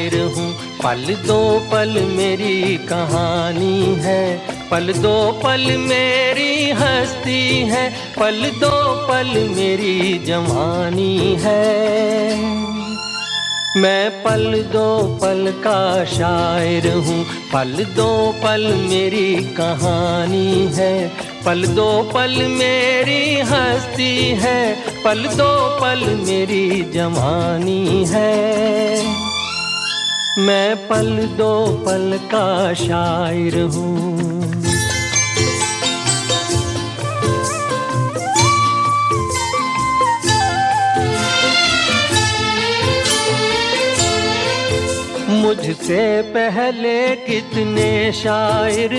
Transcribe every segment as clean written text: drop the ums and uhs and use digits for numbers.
शायर हूँ, पल दो पल मेरी कहानी है, पल दो पल मेरी हस्ती है, पल दो पल मेरी जवानी है। मैं पल दो पल का शायर हूँ, पल दो पल मेरी कहानी है, पल दो पल मेरी हस्ती है, पल दो पल मेरी जवानी है। मैं पल दो पल का शायर हूँ। मुझसे पहले कितने शायर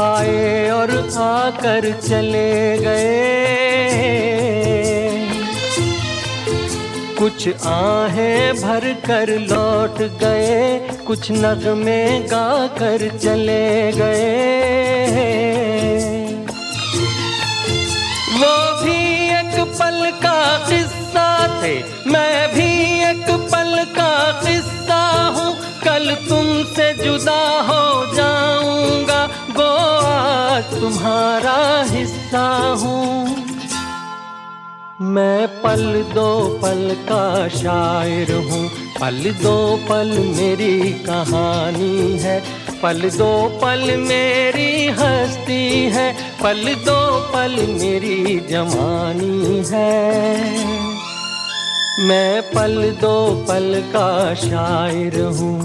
आए और आकर चले गए, कुछ आहें भर कर लौट गए, कुछ नगमे गा कर चले गए। वो भी एक पल का किस्सा थे, मैं भी एक पल का किस्सा हूँ, कल तुमसे जुदा हो जाऊंगा, गो आज तुम्हारा हिस्सा हूँ। मैं पल दो पल का शायर हूँ, पल दो पल मेरी कहानी है, पल दो पल मेरी हस्ती है, पल दो पल मेरी जवानी है। मैं पल दो पल का शायर हूँ।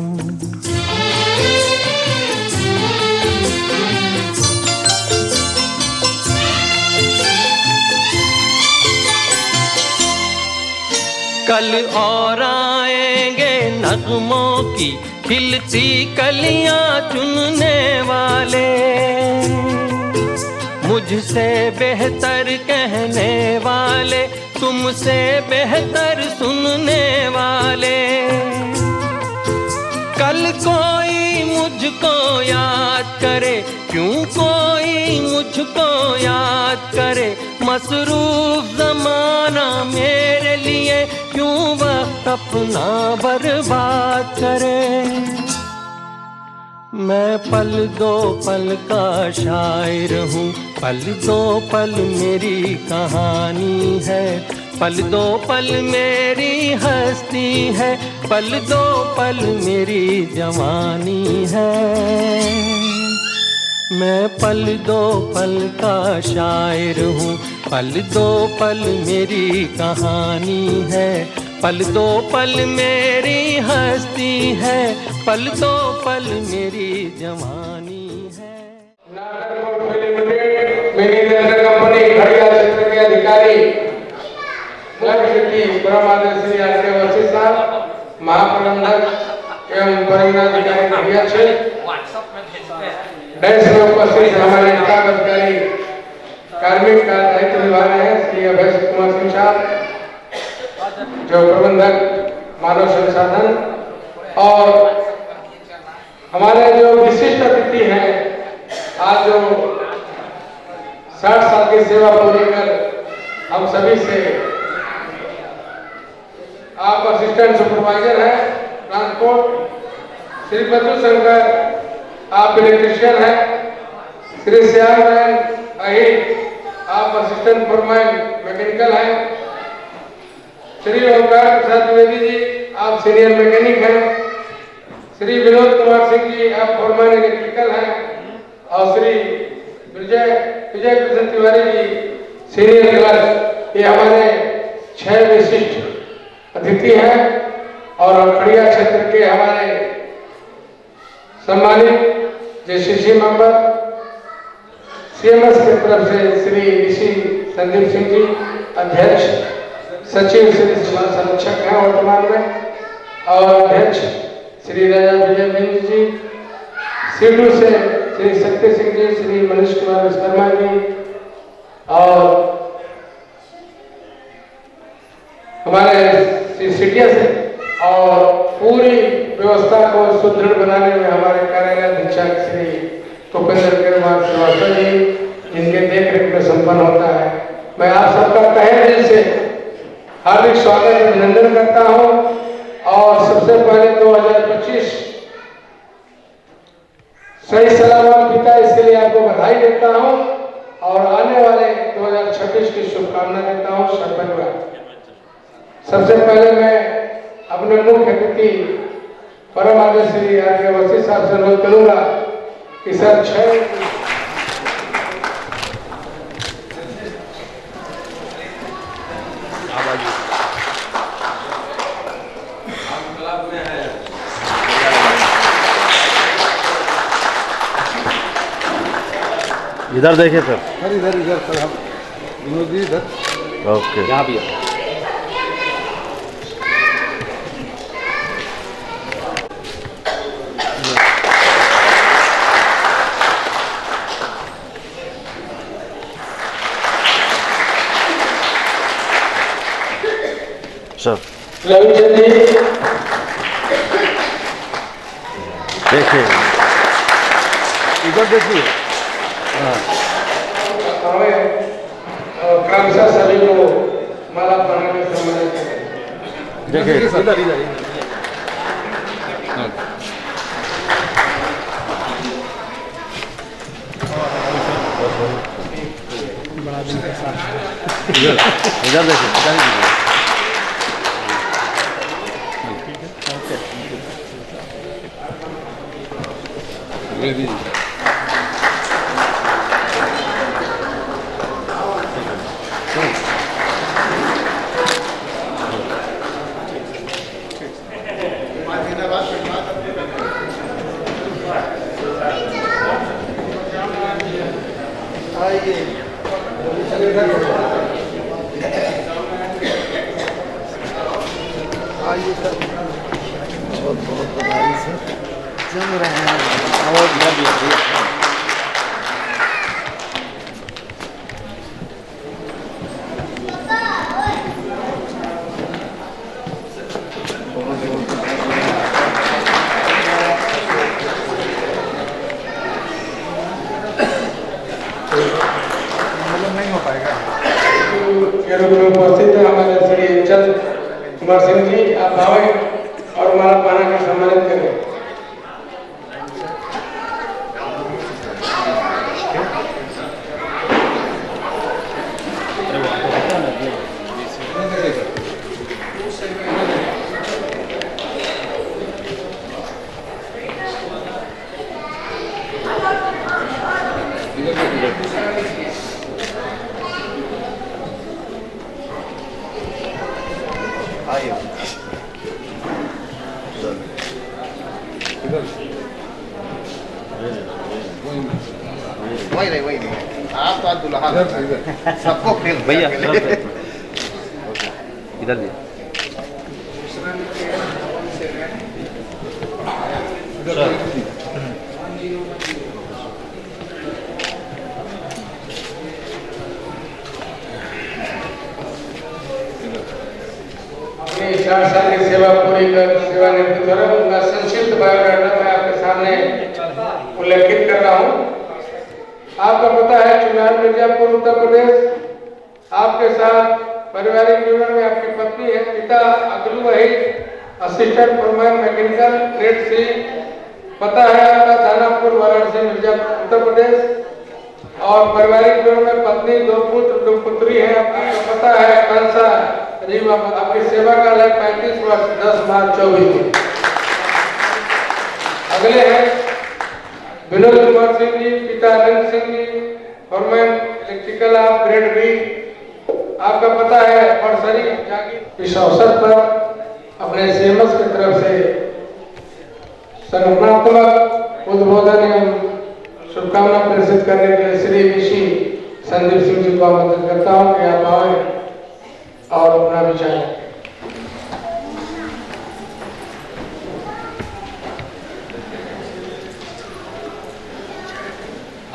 कल और आएंगे नगमों की खिलती कलियां चुनने वाले, मुझसे बेहतर कहने वाले, तुमसे बेहतर सुनने वाले। कल कोई मुझको याद करे, क्यों कोई मुझको याद करे, मसरूफ ज़माना मेरे लिए क्यों वक्त अपना बर्बाद करे। मैं पल दो पल का शायर हूँ, पल दो पल मेरी कहानी है, पल दो पल मेरी हस्ती है, पल दो पल मेरी जवानी है। मैं पल दो पल का शायर हूँ, पल दो पल मेरी कहानी है, पल दो पल मेरी हस्ती है, पल दो पल मेरी जवानी है। कंपनी खड़िया क्षेत्र के अधिकारी श्री आरके साहब, महाप्रबंधक एवं परियोजना अधिकारी क्षेत्र, देश में उपस्थित हमारे स्टाफ अधिकारी, कार्मिक का दायित्व निभा रहे हैं श्री अभय कुमार सिंह साहब, जो प्रबंधक मानव संसाधन, और हमारे जो विशिष्ट अतिथि हैं, आज जो 60 साल की सेवा पूरी कर हम सभी से, आप असिस्टेंट सुपरवाइजर हैं ट्रांसपोर्ट, श्री बद्रू शंकर आप इलेक्ट्रिशियन हैं, श्री श्याम नारायण अहिर आप असिस्टेंट फोरमैन मैकेनिकल हैं, श्री ओंकार प्रसाद द्विवेदी जी आप सीनियर मैकेनिक हैं, श्री विनोद कुमार सिंह जी आप फोरमैन इलेक्ट्रिकल हैं, और श्री विजय कृष्ण तिवारी जी सीनियर क्लर्क। ये हमारे 6 विशिष्ट अतिथि हैं। और खड़िया क्षेत्र के हमारे सम्मानित जेसीसी मेंबर, सीएमएस की तरफ से श्री ऋषि संदीप सिंह जी अध्यक्ष, सचिव श्री समीक्षक हैं वर्तमान में, और अध्यक्ष श्री राजा विजय बिंद जी, सीडू से श्री शक्ति सिंह जी, श्री मनीष कुमार विश्वकर्मा जी, और हमारे श्री सिटिया से, और पूरी व्यवस्था को सुदृढ़ बनाने में हमारे कार्यालय अधीक्षक श्री भूपेंद्र श्रीवास्तव जी, जिनके देखरेख में संपन्न होता है। मैं आप सबका तहे दिल से हार्दिक स्वागत अभिनंदन करता हूं। और सबसे पहले 2025 सही सलामत बीता, इसके लिए आपको बधाई देता हूं और आने वाले 2026 की शुभकामनाएं देता हूं सपरिवार। सबसे पहले मैं अपने मुख्य अतिथि परम आदरणीय श्री आर.के. अवस्थी साहब से अनुरोध करूंगा कि सर 6 इधर देखिए सर। सर इधर इधर सर, हम विनोद जी इधर। ओके, यहाँ भी है। सर रविचंद जी देखिए, इधर देखिए। क्रमशः सभी को माला पहना के सम्मानित करें। देखिए इधर इधर इधर। इधर देखिए, इधर ही दीजिए। आइए सर, बहुत बहुत बधाई सर, जम रहे हैं और इधर भी आइए। नहीं हो पाएगा। के रूप में उपस्थित है हमारे श्री चंद कुमार सिंह जी, आप आए और माला पहना के सम्मानित करें। वही नहीं, आप तो आज दुल्हा सबको खेल भैया इधर भी अपनी 4 साल की सेवा पूरी कर सेवानिवृत्त हो रहा हूं। उनका संक्षिप्त बायोडाटा मैं आपके सामने उल्लेखित कर रहा हूं। आपको पता है चुनार मिर्जापुर उत्तर प्रदेश। आपके साथ पारिवारिक जीवन में आपकी पत्नी है, पिता Abdul Waheed assistant foreman mechanical grade C. पता है आपका दानापुर वाराणसी मिर्जापुर उत्तर प्रदेश। और पारिवारिक जीवन में पत्नी, 2 पुत्र 2 पुत्री है। आपको पता है कंसा जी आपकी सेवा काल है 35 वर्ष 10 मार्च 24। अगले हैं विनोद कुमार सिंह जी, पिता Rang Singh ji, foreman electrical of grade B. आपका पता है परसरी जागीर। इस अवसर पर अपने सीएमएस की तरफ से संगठनात्मक उद्बोधन एवं शुभकामना प्रेषित करने के लिए श्री ऋषि संदीप सिंह जी को आमंत्रित करता हूं कि आप आए और अपना विचार।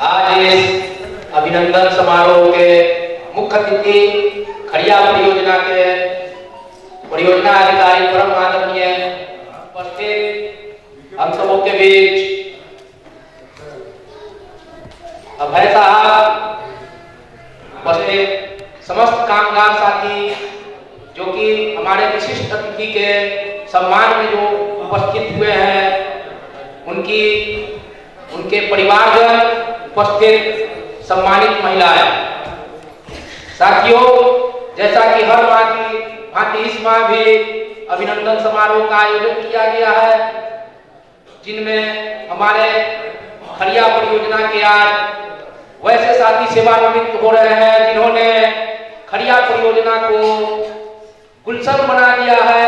आज इस अभिनंदन समारोह के मुख्य अतिथि खड़िया परियोजना के परियोजना अधिकारी परम आदरणीय उपस्थित हम सबों के बीच अभय साहब, उपस्थित समस्त कामगार साथी जो कि हमारे विशिष्ट अतिथि के सम्मान में जो उपस्थित हुए हैं, उनके परिवारजन, उपस्थित सम्मानित महिलाएं। साथियों, जैसा कि हर माह की भांति इस माह भी अभिनंदन समारोह का आयोजन किया गया है, जिनमें हमारे खड़िया परियोजना के आज वैसे साथी सेवानिवृत्त हो रहे हैं जिन्होंने खड़िया परियोजना को गुलशन बना दिया है,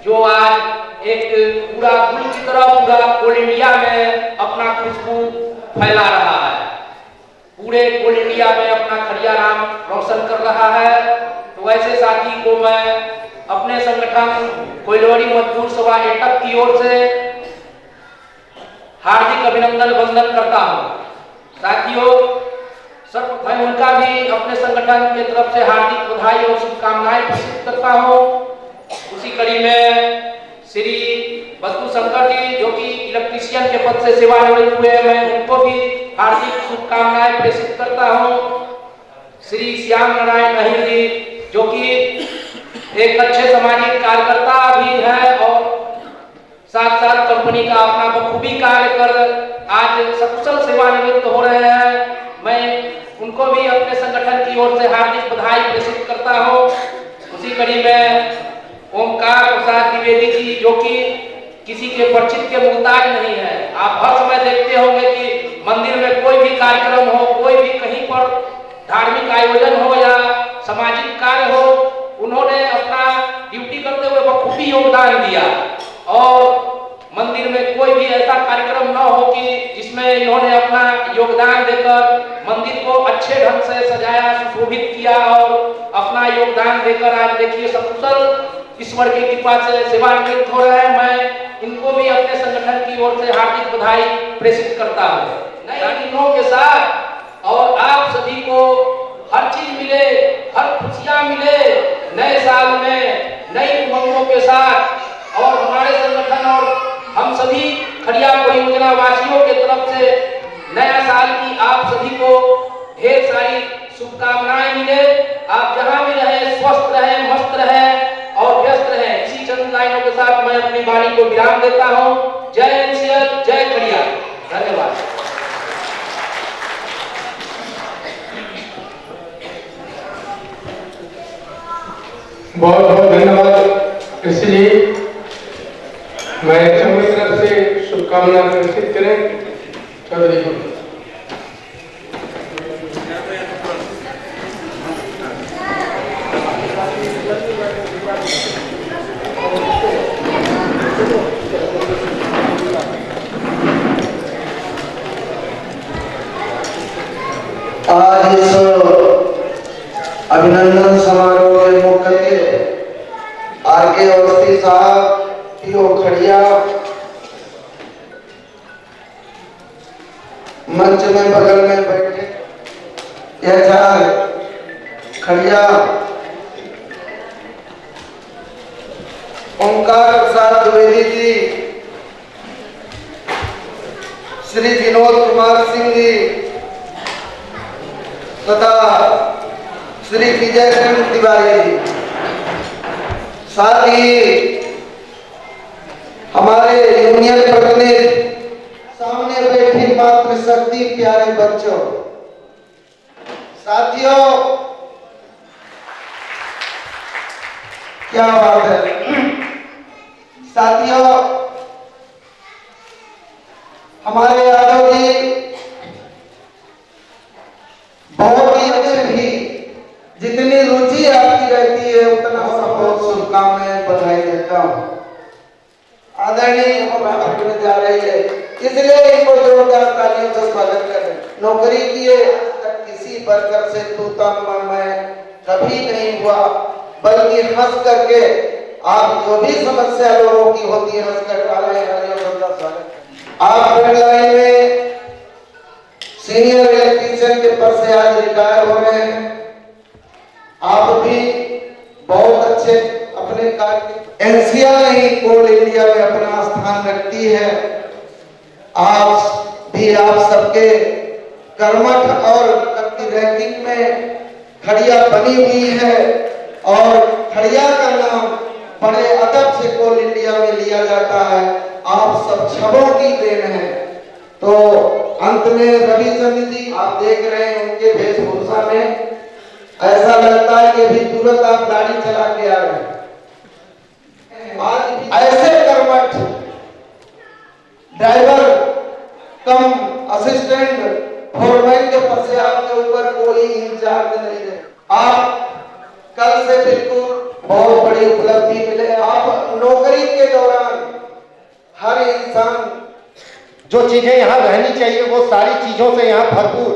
जो आज एक पूरा गुल की तरह पूरा ऑल इंडिया में अपना खुशबू फैला रहा है, पूरे ऑल इंडिया में अपना खड़िया नाम रोशन कर रहा है। तो वैसे साथी को मैं अपने संगठन कोइलवरी मजदूर सभा एटक की ओर से हार्दिक अभिनंदन वंदन करता हूं। साथियों, सर्वप्रथम उनका भी अपने संगठन की तरफ से हार्दिक बधाई और शुभकामनाएं प्रस्तुत करता हूं। उसी कड़ी में श्री बद्दू शंकर जी, जो कि इलेक्ट्रीशियन के पद से सेवानिवृत्त हुए, मैं उनको भी हार्दिक शुभकामनाएं प्रेषित करता हूं। श्री श्याम नारायण अहिर जी, जो कि एक अच्छे सामाजिक कार्यकर्ता भी हैं और साथ साथ कंपनी का अपना बखूबी कार्य कर आज सकुशल सेवानिवृत्त हो रहे हैं, मैं उनको भी अपने संगठन की ओर से हार्दिक बधाई प्रेषित करता हूं। उसी कड़ी में ओमकार प्रसाद द्विवेदी जी, जो कि किसी के परिचित के मुहताज नहीं है। आप हर समय देखते होंगे कि मंदिर में कोई भी कार्यक्रम हो, कोई भी कहीं पर धार्मिक आयोजन हो या सामाजिक कार्य हो, उन्होंने अपना ड्यूटी करते हुए बखूबी योगदान दिया और मंदिर में कोई भी ऐसा कार्यक्रम न हो कि जिसमें इन्होंने अपना योगदान देकर मंदिर को अच्छे ढंग से सजाया, सुशोभित किया और अपना योगदान देकर आज देखिए सकुशल ईश्वर की कृपा से सेवानिवृत्त हो रहे हैं। मैं इनको भी अपने संगठन की ओर से हार्दिक बधाई प्रेषित करता हूँ। नए दिनों के साथ और आप सभी को हर चीज मिले, हर खुशियां मिले, नए साल में नई उमंगों के साथ, और हमारे संगठन और हम सभी खड़िया परियोजना वासियों के तरफ से नया साल की आप सभी को ढेर सारी शुभकामनाएं मिले। आप जहां भी रहें, स्वस्थ रहें, मस्त रहें और व्यस्त रहें। इसी चंद लाइनों के साथ मैं अपनी वाणी को विराम देता हूं। जय एनसीएल, जय खड़िया। धन्यवाद। बहुत बहुत धन्यवाद ऋषि जी। मैं अपनी तरफ से शुभकामनाएं प्रेषित करें चौधरी जी। आज इस अभिनंदन समारोह के मुख्य आर.के. अवस्थी साहब पीओ खड़िया मंच में बगल में बैठे एचआर खड़िया ओमकार प्रसाद द्विवेदी जी, श्री विनोद कुमार सिंह जी तथा श्री विजय चंद्र तिवारी जी, साथ ही हमारे यूनियन प्रतिनिधि, सामने बैठी मातृशक्ति प्यारे बच्चों, साथियों, क्या बात है साथियों। हमारे यादव जी बहुत ही अच्छे भी, जितनी रुचि आपकी रहती है उतना बहुत शुभकामनाएं बधाई देता हूँ। आदरणीय होने जा रही है, इसलिए इनको जोरदार तालियों से स्वागत करें। नौकरी किए तक किसी वर्कर से तू तम मैं कभी नहीं हुआ, बल्कि हंस करके आप जो भी समस्या लोगों की होती है हंस कर टाले। आप फ्रंट लाइन में सीनियर इलेक्ट्रीशियन के पद से आज रिटायर हो रहे हैं। आप भी बहुत अच्छे अपने कार्य, एनसीएल नहीं ऑल इंडिया में अपना स्थान रखती है। आप भी आप सबके कर्मठ और रैंकिंग में खड़िया बनी हुई है और खड़िया का नाम बड़े अदब से ऑल इंडिया में लिया जाता है। आप सब छबों की देन है। तो अंत में रविचंद्र जी आप देख रहे हैं उनके वेशभूषा में ऐसा लगता है कि अभी तुरंत आप गाड़ी चला के आ रहे हैं। आज ऐसे कर्मठ ड्राइवर कम असिस्टेंट फोरमैन के पद से आपके ऊपर कोई इंचार्ज नहीं है। आप कल से बिल्कुल बहुत बड़ी उपलब्धि मिले। आप नौकरी के दौरान हर इंसान जो चीजें यहाँ रहनी चाहिए वो सारी चीजों से यहाँ भरपूर,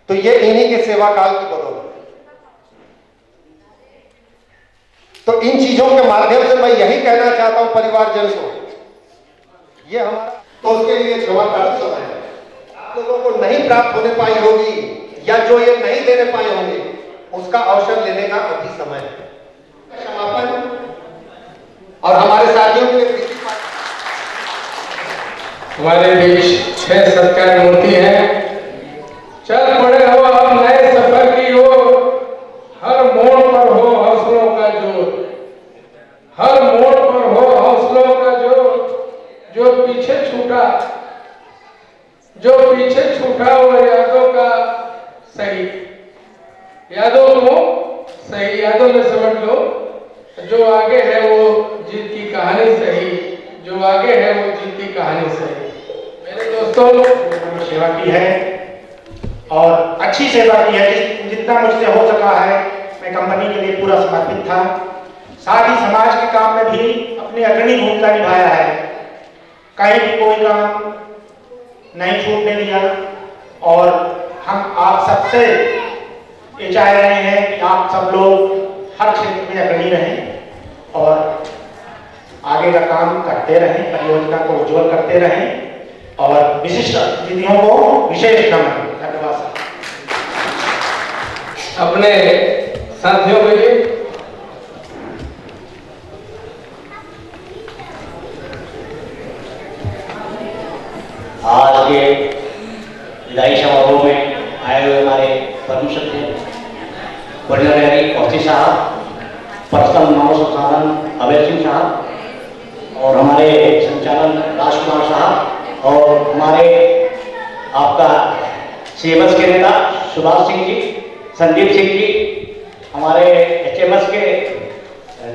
तो ये इन्हीं के सेवा काल की बदौलत। तो इन चीजों के माध्यम से मैं यही कहना चाहता हूं परिवारजन को, ये हमारा तो उसके लिए क्षमा प्रार्थना है। आप लोगों को नहीं प्राप्त होने पाई होगी या जो ये नहीं देने पाए होंगे उसका अवसर लेने का अभी समय है। समापन और हमारे साथियों के लिए हमारे बीच 6 सत्कार मूर्ति है। चल पड़े हो अब नए सफर की ओर, हर मोड़ पर हो हौसलों का जोर, हर मोड़ पर हो हौसलों का जोर। जो पीछे छूटा वो यादों का सही, यादों को सही, यादों में समझ लो। जो आगे है वो जीत की कहानी सही, जो आगे है वो जीत की कहानी सही। मेरे दोस्तों, सेवा की है और अच्छी सेवा की है। जितना मुझसे हो सका है मैं कंपनी के लिए पूरा समर्पित था। साथ ही समाज के काम में भी अपनी अग्रणी भूमिका निभाया है। कहीं भी कोई काम नहीं छूटने दिया और हम आप सबसे ये चाह रहे हैं कि आप सब लोग हर क्षेत्र में अग्रणी रहें और आगे का काम करते रहें, परियोजना को उज्जवल करते रहें और विशिष्ट अतिथियों को विशेष नमन। धन्यवाद। अपने साथियों के लिए आज के विदाई समारोह में आए हुए हमारे परम सत्य वरिष्ठ कौशी साहब, पर्सनल मानव संसाधन अभय सिंह साहब और हमारे संचालन राजकुमार साहब और हमारे आपका CMS के नेता सुभाष सिंह जी, संदीप सिंह जी, हमारे HMS के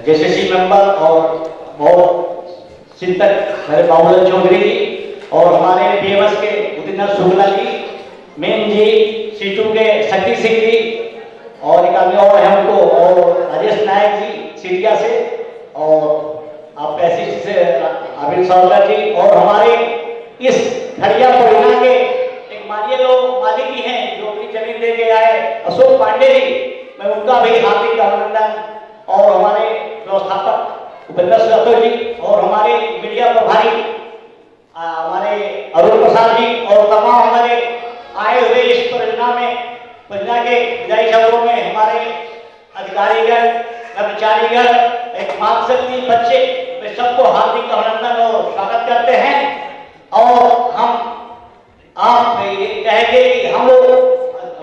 JCC मेंबर और बहुत चिंतक मेरे बाबूलाल चौधरी जी और हमारे BMS के उदित शुक्ला जी, मेम जी, C2 के शक्ति सिंह जी और एक आदमी और है उनको, और राजेश नायक जी सीरिया से, और आप पैसे से अभिन सावला जी और हमारे इस खड़िया परियोजना के एक मानिए लोग मालिक ही हैं जो अपनी जमीन दे के आए अशोक पांडे जी, मैं उनका भी हार्दिक अभिनंदन, और हमारे व्यवस्थापक उपेंद्र श्रीवास्तव जी और हमारे मीडिया प्रभारी हमारे अरुण प्रसाद जी और तमाम हमारे आए हुए इस परियोजना के विदाई समारोह में हमारे अधिकारीगण, कर्मचारीगण, एक मातृशक्ति बच्चे, मैं सबको हार्दिक अभिनंदन और स्वागत करते हैं। और हम आप ये कहेंगे कि हम लोग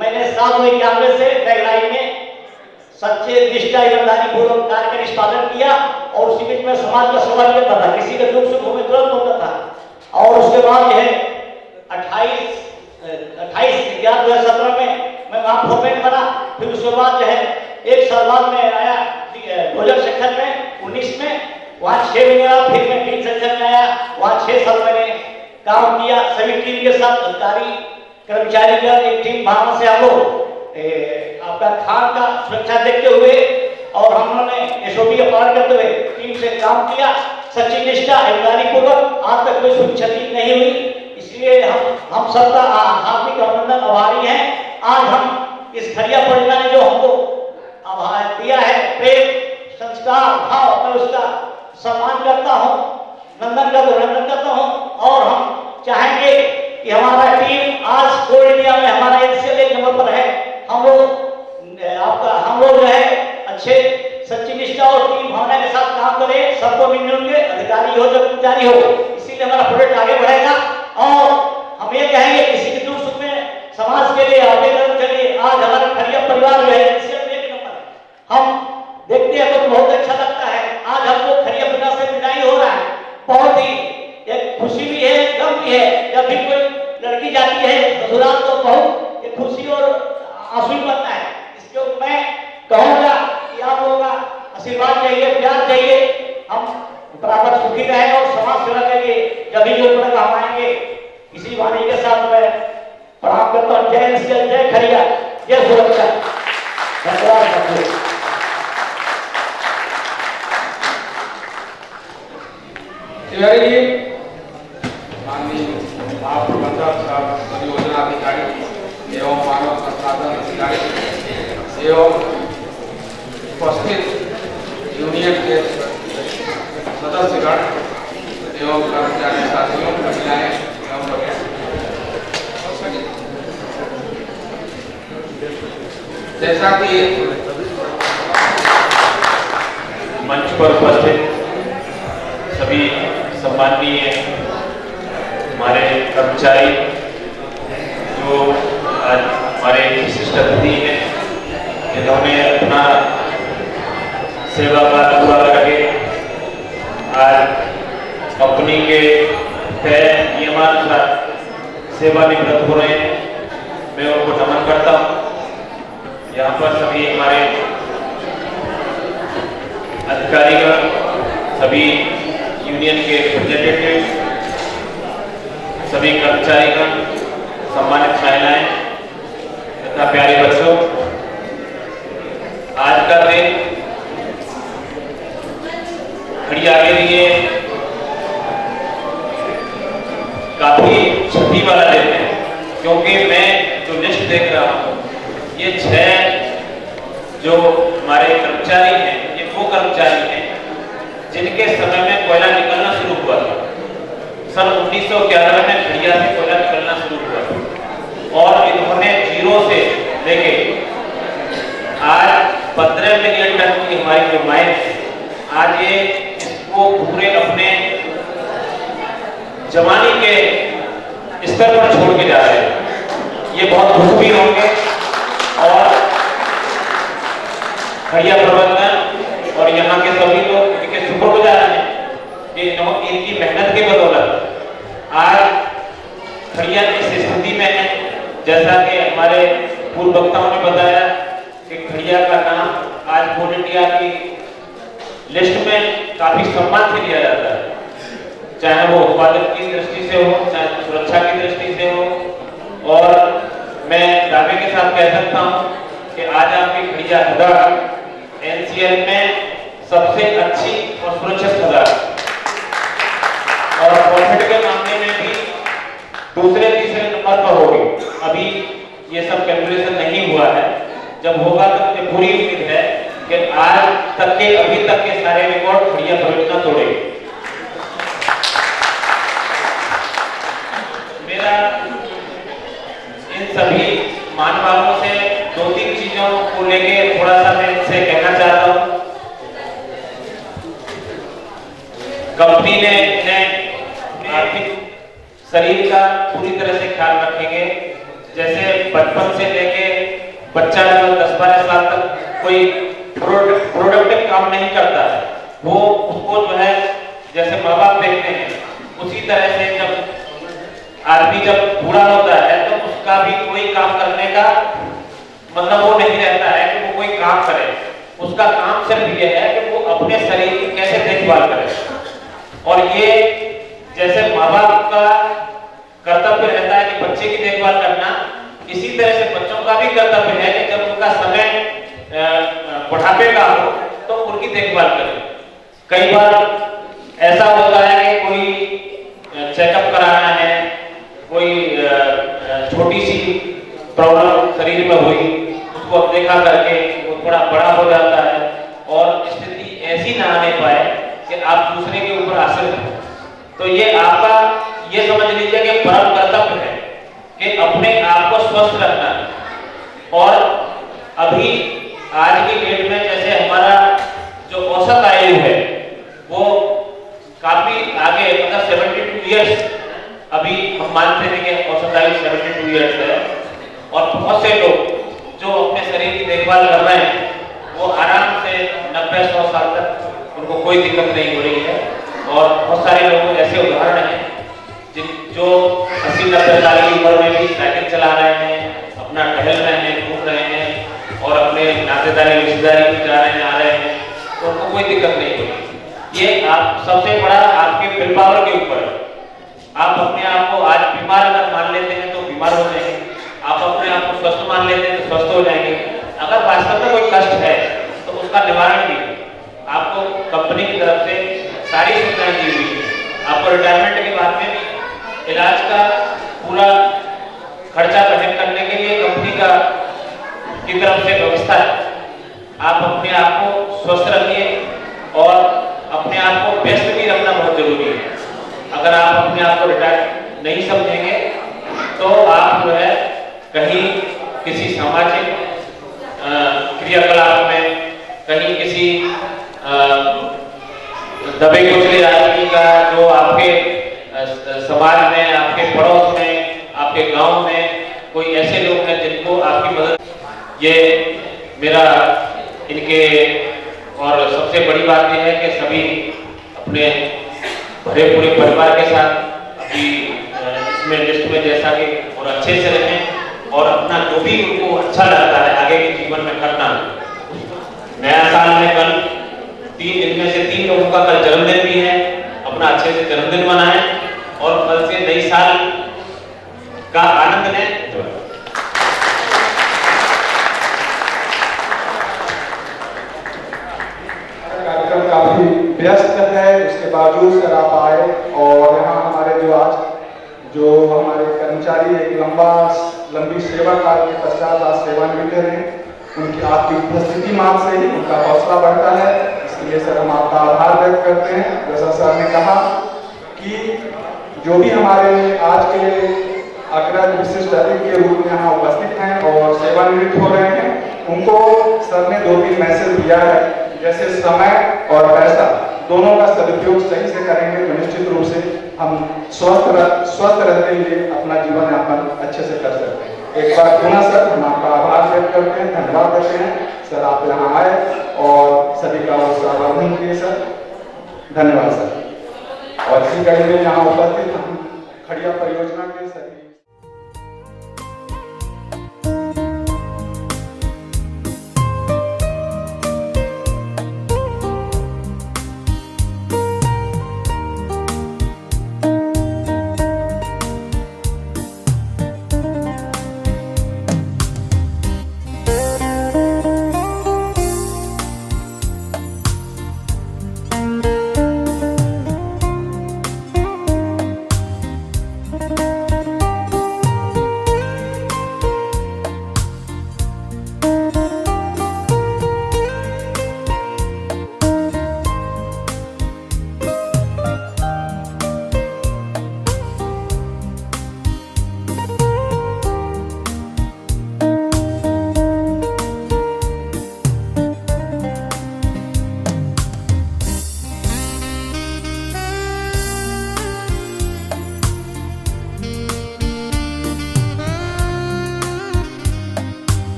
मैंने 1991 से बैगलाई में सच्चे निष्ठा ईमानदारी पूर्वक कार्य का निष्पादन किया और उसी बीच में समाज का सेवा करता था, किसी का दुख सुख में तुरंत होता था। और उसके बाद जो है 28/11/2017 में मैं वहाँ फोरमैन बना। फिर उसके बाद जो है 1 साल बाद में आया भोजन सेक्शन में 19 में, वहाँ 6 महीने बाद फिर मैं टीम सेक्शन में आया, वहाँ 6 साल मैंने काम किया सभी टीम के साथ, अधिकारी कर्मचारी का एक टीम भावना से हम लोग आपका खान का सुरक्षा देखते हुए और हम लोगों ने SOP का पालन करते हुए टीम से काम किया सच्ची निष्ठा ईमानदारी पूर्वक, आज तक कोई क्षति नहीं हुई। इसलिए हम सबका हार्दिक अभिनंदन आभारी हैं। आज हम इस खड़िया परियोजना ने जो हमको दिया है प्रेम संस्कार भाव, मैं उसका सम्मान करता हूँ, नंदन करता हूँ। और हम चाहेंगे कि हमारा टीम आज कोल इंडिया में हमारा NCL 1 नंबर पर है। हम लोग जो है अच्छे सच्ची निष्ठा और टीम भावना के साथ काम करें, सबको मिलजुल के, अधिकारी हो जब कर्मचारी हो, इसीलिए हमारा प्रोजेक्ट आगे बढ़ेगा। और हम ये कहेंगे किसी के दुख सुख में समाज के लिए आगे कदम चलिए। आज हमारा खड़िया परिवार जो है NCL 1 नंबर है, हम देखते हैं तो बहुत अच्छा लगता है। आज हमको खड़िया परिवार से विदाई हो रहा है, बहुत ही मुस्कुराहट तो बहुत ये खुशी और आंसू ही बनता है। इसके मैं कहूँगा कि आप लोगों का आशीर्वाद चाहिए, प्यार चाहिए, हम बराबर सुखी रहे और समाज सेवा के लिए जब भी जो ऊपर हम आएंगे। इसी वाणी के साथ मैं प्रणाम करता हूँ। जय एनसीएल, जय खड़िया, जय सुरक्षा। धन्यवाद। तिवारी जी, माननीय महाप्रबंधक साहब, परियोजना अधिकारी एवं मानव संसाधन अधिकारी एवं उपस्थित यूनियन के सदस्यगण एवं कर्मचारी साथियों, महिलाएं एवं बहनें, जैसा कि मंच पर उपस्थित सभी सम्माननीय हमारे कर्मचारी जो आज हमारे विशिष्ट अतिथि हैं, जिन्होंने अपना सेवा का पूरा करके आज कंपनी के तय नियमानुसार सेवानिवृत्त हो रहे हैं, मैं उनको नमन करता हूँ। यहाँ पर सभी हमारे अधिकारीगण, सभी यूनियन के रिप्रेजेंटेटिव, सभी कर्मचारीगण, सम्मानित महिलाएं तथा प्यारे बच्चों, आज का दिन खड़िया के लिए काफी क्षति वाला दिन है, क्योंकि मैं जो लिस्ट देख रहा हूँ, ये 6 जो हमारे कर्मचारी हैं, ये वो कर्मचारी हैं जिनके समय में कोयला निकलना शुरू हुआ था। सन 1991 में खड़िया से कोयला निकलना शुरू हुआ था और इन्होंने 0 से लेके आज 15 मिलियन टन की हमारी जो माइन है, आज ये इसको पूरे अपने जवानी के स्तर पर छोड़ के जा रहे हैं। ये बहुत खुश भी होंगे और खड़िया प्रबंधन और यहाँ के सभी लोग इनके शुक्रगुजार हैं कि इनकी मेहनत के बदौलत आज खड़िया इस स्थिति में है। जैसा कि हमारे पूर्व वक्ताओं ने बताया कि खड़िया का नाम आज पूल इंडिया की लिस्ट में काफी सम्मान से लिया जाता है, चाहे वो उत्पादन की दृष्टि से हो, चाहे सुरक्षा की दृष्टि से हो। और मैं दावे के साथ कह सकता हूं कि आज आपकी खड़िया हदर एनसीएल में सबसे अच्छी और सुरक्षित हदर और प्रॉफिट के मामले में भी दूसरे तीसरे नंबर पर होगी। अभी ये सब कैलकुलेशन नहीं हुआ है, जब होगा तो मुझे पूरी उम्मीद है कि आज तक के अभी तक के सारे रिकॉर्ड खड़िया परियोजना तोड़ेगी। मेरा इन सभी मानवालों से 2-3 चीजों को लेके थोड़ा सा मैं इनसे कहना चाहता हूँ। कंपनी ने इन्हें आर्थिक शरीर का पूरी तरह से ख्याल रखेंगे। जैसे बचपन से लेके बच्चा जो 10-12 साल तक कोई प्रोडक्टिव काम नहीं करता है, वो उसको जो है जैसे माँ बाप देखते हैं, उसी तरह से जब आदमी जब बूढ़ा होता है तो उसका भी कोई काम करने का मतलब वो नहीं रहता है कि वो कोई काम करे। उसका काम सिर्फ ये है कि वो अपने शरीर की कैसे देखभाल करे। और ये जैसे माँ बाप का कर्तव्य रहता है कि बच्चे की देखभाल करना, इसी तरह से बच्चों का भी कर्तव्य है कि जब उनका समय बुढ़ापे का हो तो उनकी देखभाल करें। कई बार ऐसा होता है कि कोई चेकअप कराना है, कोई छोटी सी प्रॉब्लम शरीर में हुई, उसको देखा करके वो थोड़ा बड़ा हो जाता है और स्थिति ऐसी ना आने पाए कि आप दूसरे के ऊपर आश्रित हो। तो ये आपका ये समझ लीजिए कि परम कर्तव्य है कि अपने आप को स्वस्थ रखना है। और अभी आज की डेट में जैसे हमारा जो औसत आयु है वो काफी आगे, मतलब 72 इयर्स अभी हम मानते हैं कि औसत आयु 72 इयर्स है। और बहुत से लोग जो अपने शरीर की देखभाल कर रहे हैं वो आराम से 90-100 साल तक उनको कोई दिक्कत नहीं हो रही है। और बहुत सारे लोग ऐसे उदाहरण हैं जो 80-90 साल की उम्र में भी साइकिल चला ला रहे हैं, अपना टहल रहे हैं, घूम रहे हैं और अपने नातेदारी रिश्तेदारी में जा रहे हैं, आ रहे हैं, तो उनको कोई दिक्कत नहीं होगी। ये आप सबसे बड़ा आपके विल पावर के ऊपर है। आप अपने आप को आज बीमार अगर मान लेते हैं तो बीमार हो जाएंगे, आप अपने आप को स्वस्थ मान लेते हैं तो स्वस्थ हो जाएंगे। अगर वास्तव में कोई कष्ट है तो उसका निवारण भी आपको कंपनी की तरफ से सारी सुविधाएं दी हुई है। आपको रिटायरमेंट के बाद में भी इलाज का पूरा खर्चा वहन करने के लिए कंपनी की तरफ से व्यवस्था है। आप अपने आप को स्वस्थ रखिए और अपने आप को व्यस्त भी रखना बहुत जरूरी है। अगर आप अपने आप को रिटायर नहीं समझेंगे तो आप जो है कहीं किसी सामाजिक क्रियाकलाप में, कहीं किसी दबे कुचले आदमी का जो आपके समाज में, आपके पड़ोस में, आपके गांव में कोई ऐसे लोग हैं जिनको आपकी मदद, ये मेरा इनके। और सबसे बड़ी बात यह है कि सभी अपने भरे पूरे परिवार के साथ अभी इसमें लिस्ट में जैसा कि और अच्छे से रहें और अपना जो भी उनको अच्छा लगता है आगे के जीवन में करना। नया साल में कल इनमें से 3 लोगों का कल जन्मदिन भी है, अपना अच्छे से जन्मदिन मनाएं और कल से नई साल का आनंद लें। कार्यक्रम काफी व्यस्त है, उसके बावजूद सर आप आए और यहाँ हमारे जो हमारे कर्मचारी एक लंबी सेवा काल के पश्चात आज सेवानिवृत्त हैं, उनकी आपकी उपस्थिति मान से ही उनका हौसला बढ़ता है। इसलिए सर हम आपका आभार व्यक्त करते हैं। जैसा सर ने कहा कि जो भी हमारे आज के अग्रज विशिष्ट अतिथि के रूप में यहाँ उपस्थित हैं और सेवानिवृत्त हो रहे हैं, उनको सर ने 2-3 मैसेज दिया है, जैसे समय और पैसा दोनों का सदुपयोग सही से करेंगे तो निश्चित रूप से हम स्वस्थ रहते हुए अपना जीवन यापन अच्छे से कर सकते हैं। एक बार पुनः सर हम आपका आभार व्यक्त करते हैं, धन्यवाद देते हैं सर आप यहाँ आए और सभी का उत्साहवर्धन किए सर, धन्यवाद सर। और इसी कड़ी में यहाँ उपस्थित हम खड़िया परियोजना के सभी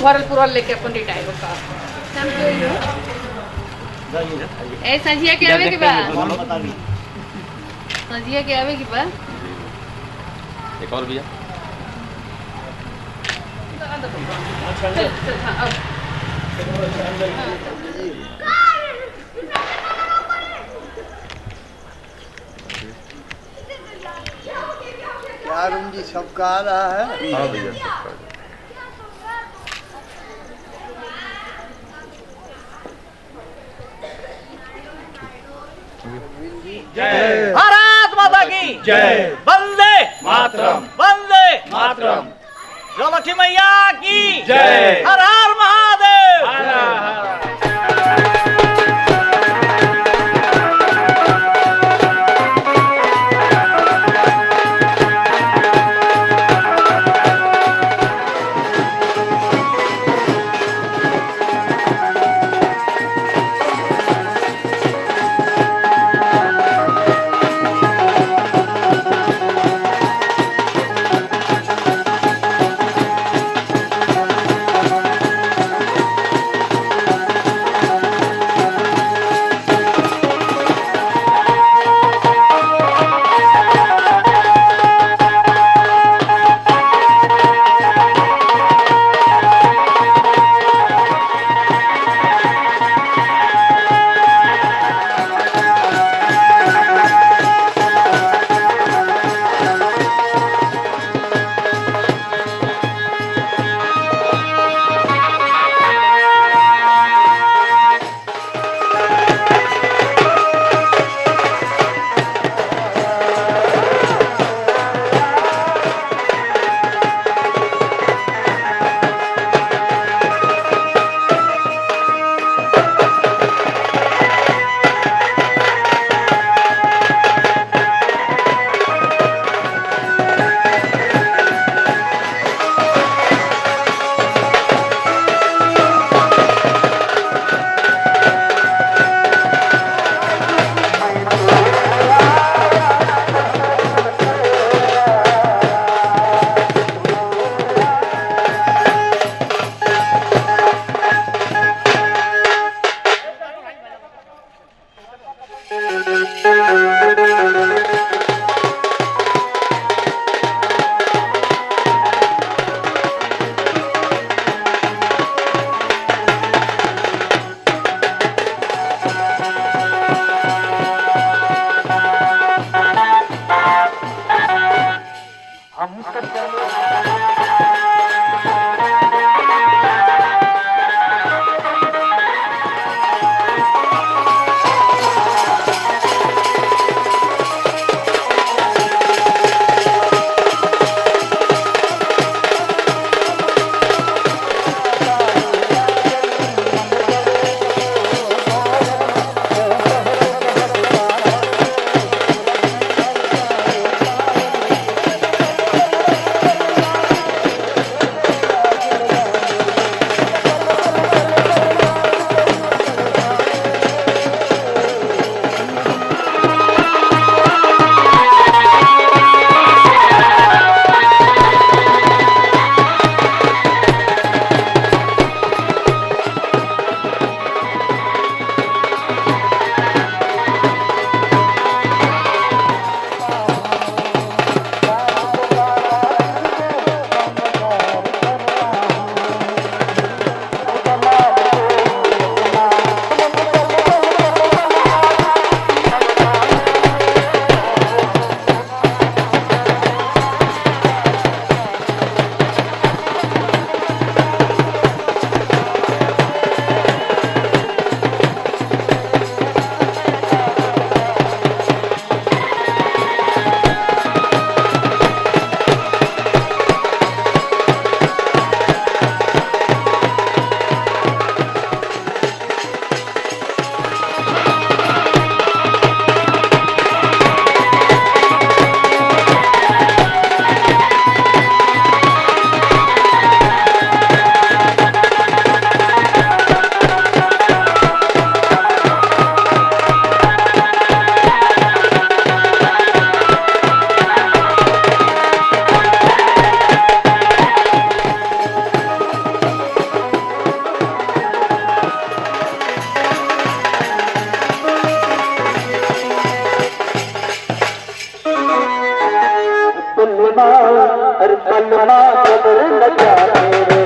भरल पूरल लेके अपन रिटायर होगा। ए संजिया के आवे के बा, संजिया के आवे के बा। एक और भैया चल हाँ अब क्या रूम जी सबका आ रहा है। हाँ भैया सबका। भारत माता की जय। वंदे मातरम। वंदे मातरम। जलक्ष्मी मैया की जय। हर हर महादेव। हर पल माँ कब्र लगा तेरे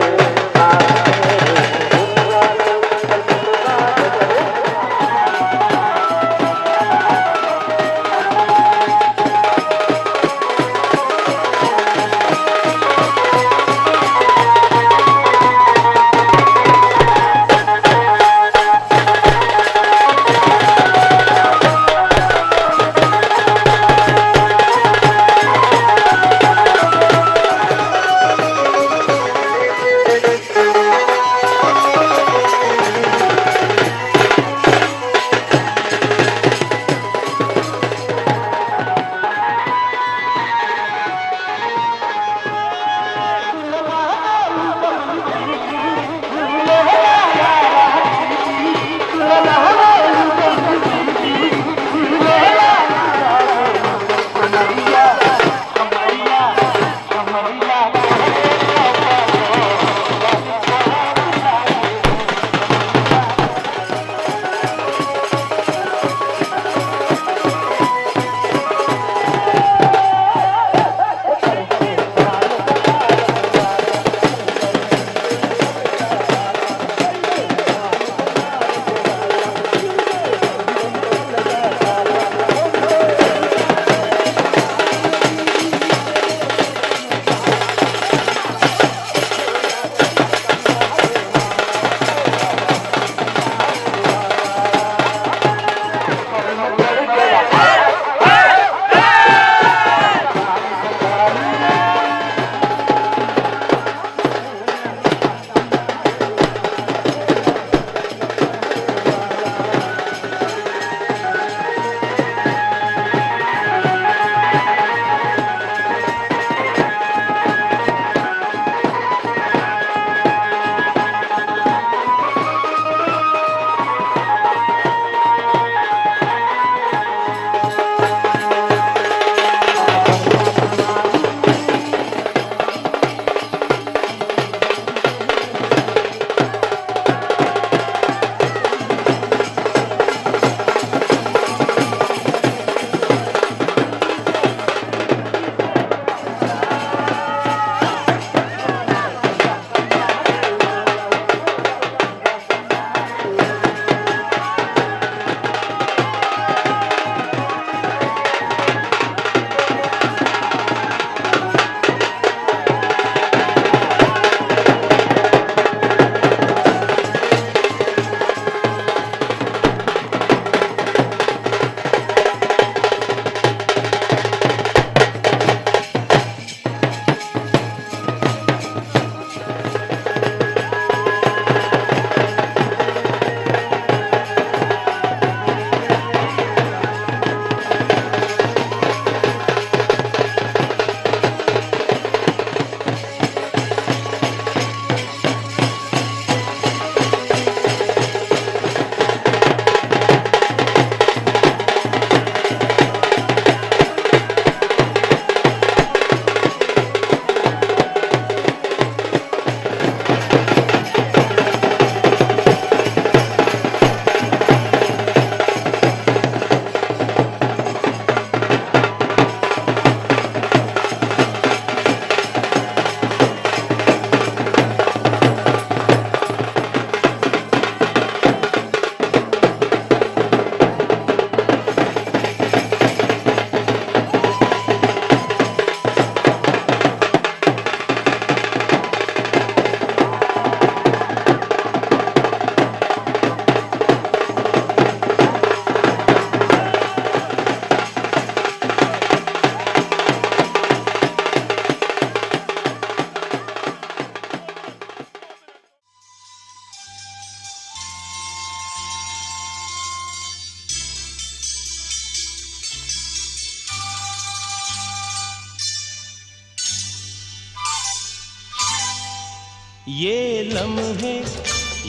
ये लम्हे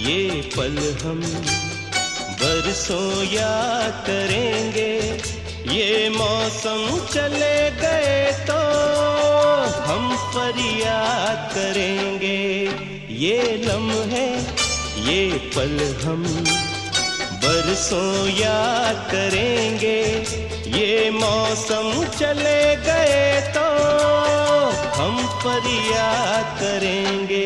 ये पल हम बरसों याद करेंगे, ये मौसम चले गए तो हम फरियाद करेंगे। ये लम्हे ये पल हम बरसों याद करेंगे, ये मौसम चले गए तो हम फरियाद करेंगे।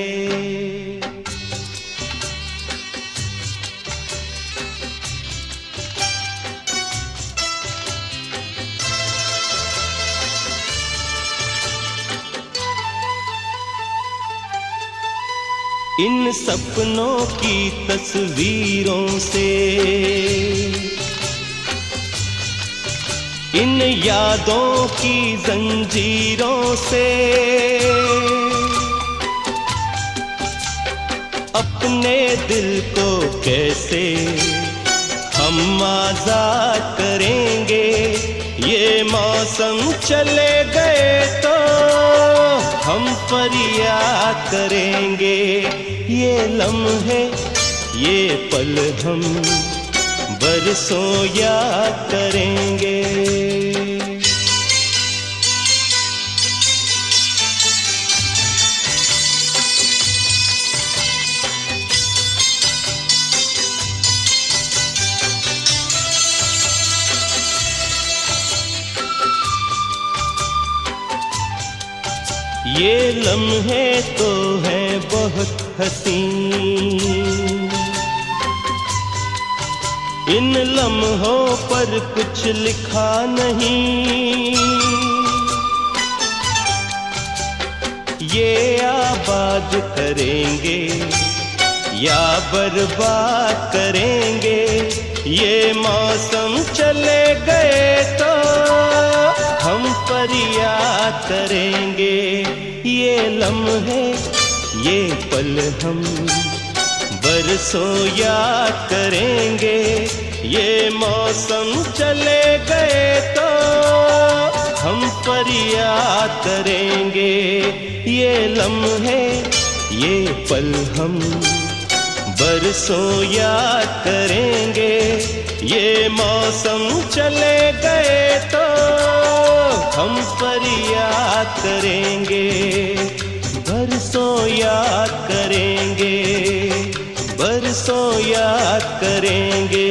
इन सपनों की तस्वीरों से, इन यादों की जंजीरों से अपने दिल को कैसे हम आजाद करेंगे। ये मौसम चले गए तो हम फरियाद करेंगे। ये लम्हे, ये पल हम बरसों याद करेंगे। ये लम्हे तो हैं बहुत हसीन, इन लम्हों पर कुछ लिखा नहीं। ये आबाद करेंगे या बर्बाद करेंगे। ये मौसम चले गए तो हम फरियाद करेंगे। ये लम्हे, ये पल हम बरसों याद करेंगे। ये मौसम चले गए तो हम फरियाद करेंगे। ये लम्हे, ये पल हम बरसों याद करेंगे। ये मौसम चले गए तो हम फरियाद करेंगे। बरसों याद करेंगे, बरसों याद करेंगे।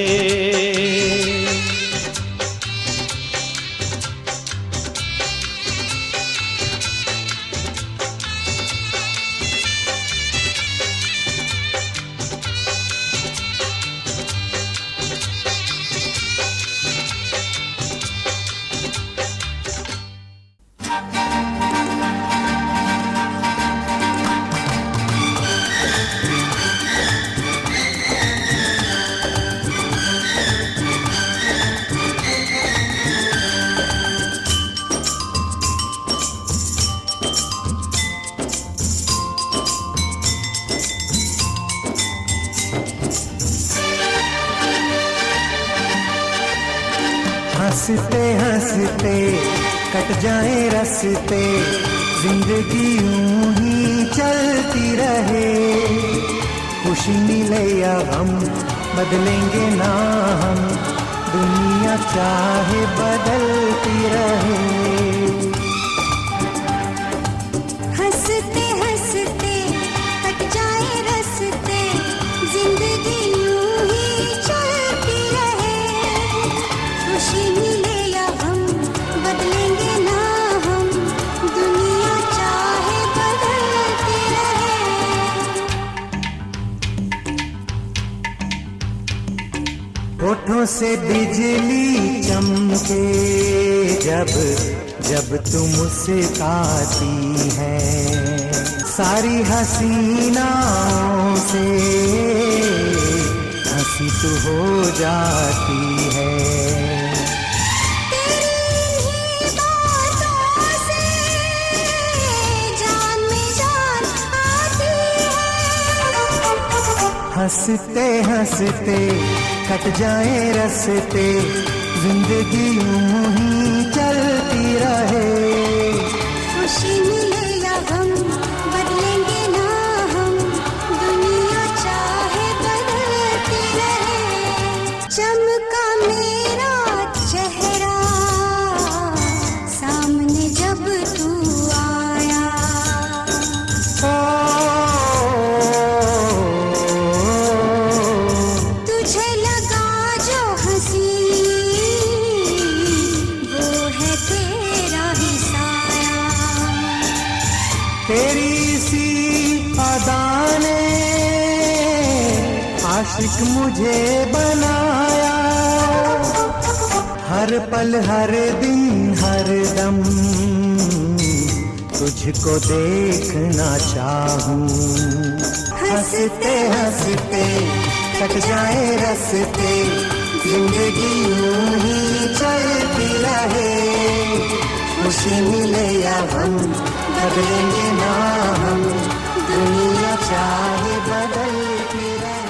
हंसते हंसते कट जाए रस्ते, जिंदगी यूं ही चलती रहे। खुशी मिले या गम बदलेंगे ना हम, दुनिया चाहे बदलती रहे। हंसते हंसते कट जाए रस्ते, जिंदगी यूं ही चलती रहे। खुशी मिले या हम बदलेंगे ना हम, दुनिया चाहे बदलती रहे। होठों से बिजली चमके जब जब तुम मुस्कुराती है, सारी हसीनाओं से हंसी तो हो जाती है। हंसते हंसते कट जाए रस्ते, जिंदगी यूं ही चलती रहे। खुशी मिले या हम बदलेंगे ना हम, दुनिया चाहे बदलती रहे। चमका मेरा चेहरा सामने जब तू आया, आशिक मुझे बनाया, हर पल हर दिन हर दम तुझको देखना चाहूं। हंसते हंसते कट जाए रस्ते, जिंदगी यूं ही चलती रहे। खुशी मिले या हम बदलेंगे ना हम, दुनिया चाहे बदलती रहे।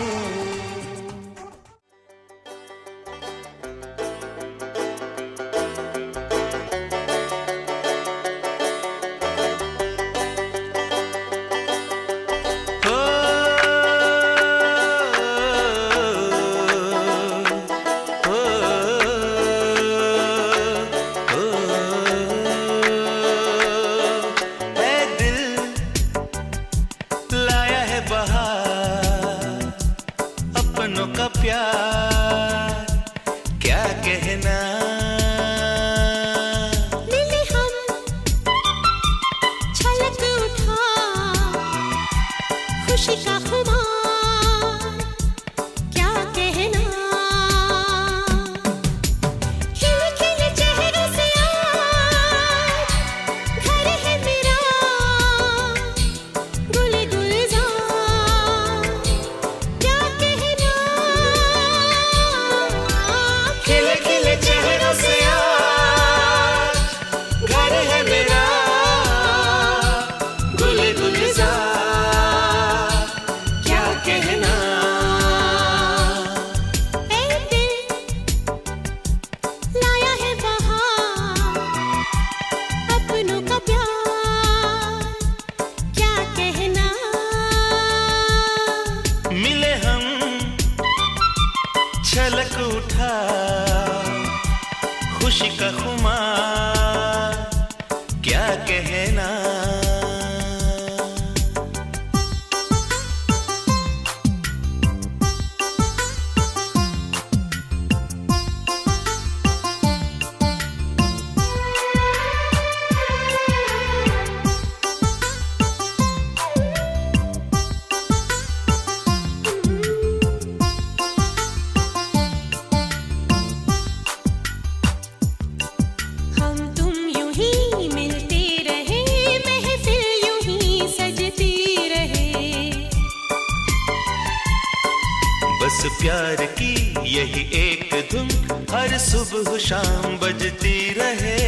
प्यार की यही एक धुन हर सुबह शाम बजती रहे।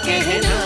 कहना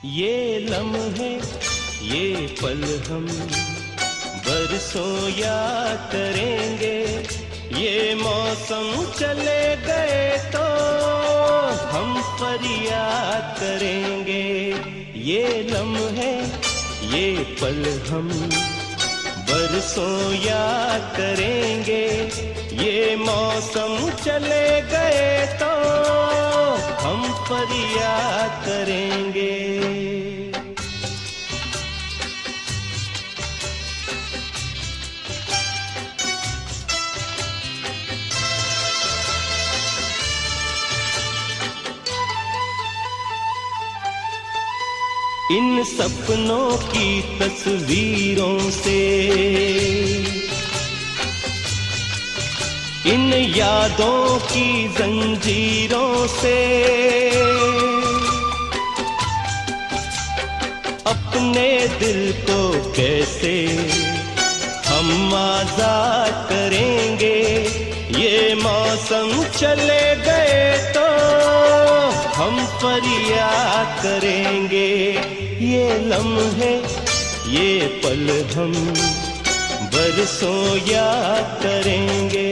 ये लम्हे ये पल हम बरसों याद करेंगे, ये मौसम चले गए तो हम फरियाद करेंगे। ये लम्हे ये पल हम बरसों याद करेंगे, ये मौसम चले गए तो हम फरियाद करेंगे। इन सपनों की तस्वीरों से, इन यादों की जंजीरों से अपने दिल को कैसे हम आजाद करेंगे। ये मौसम चले गए तो हम फरियाद करेंगे। ये लम्हे ये पल हम बरसों याद करेंगे।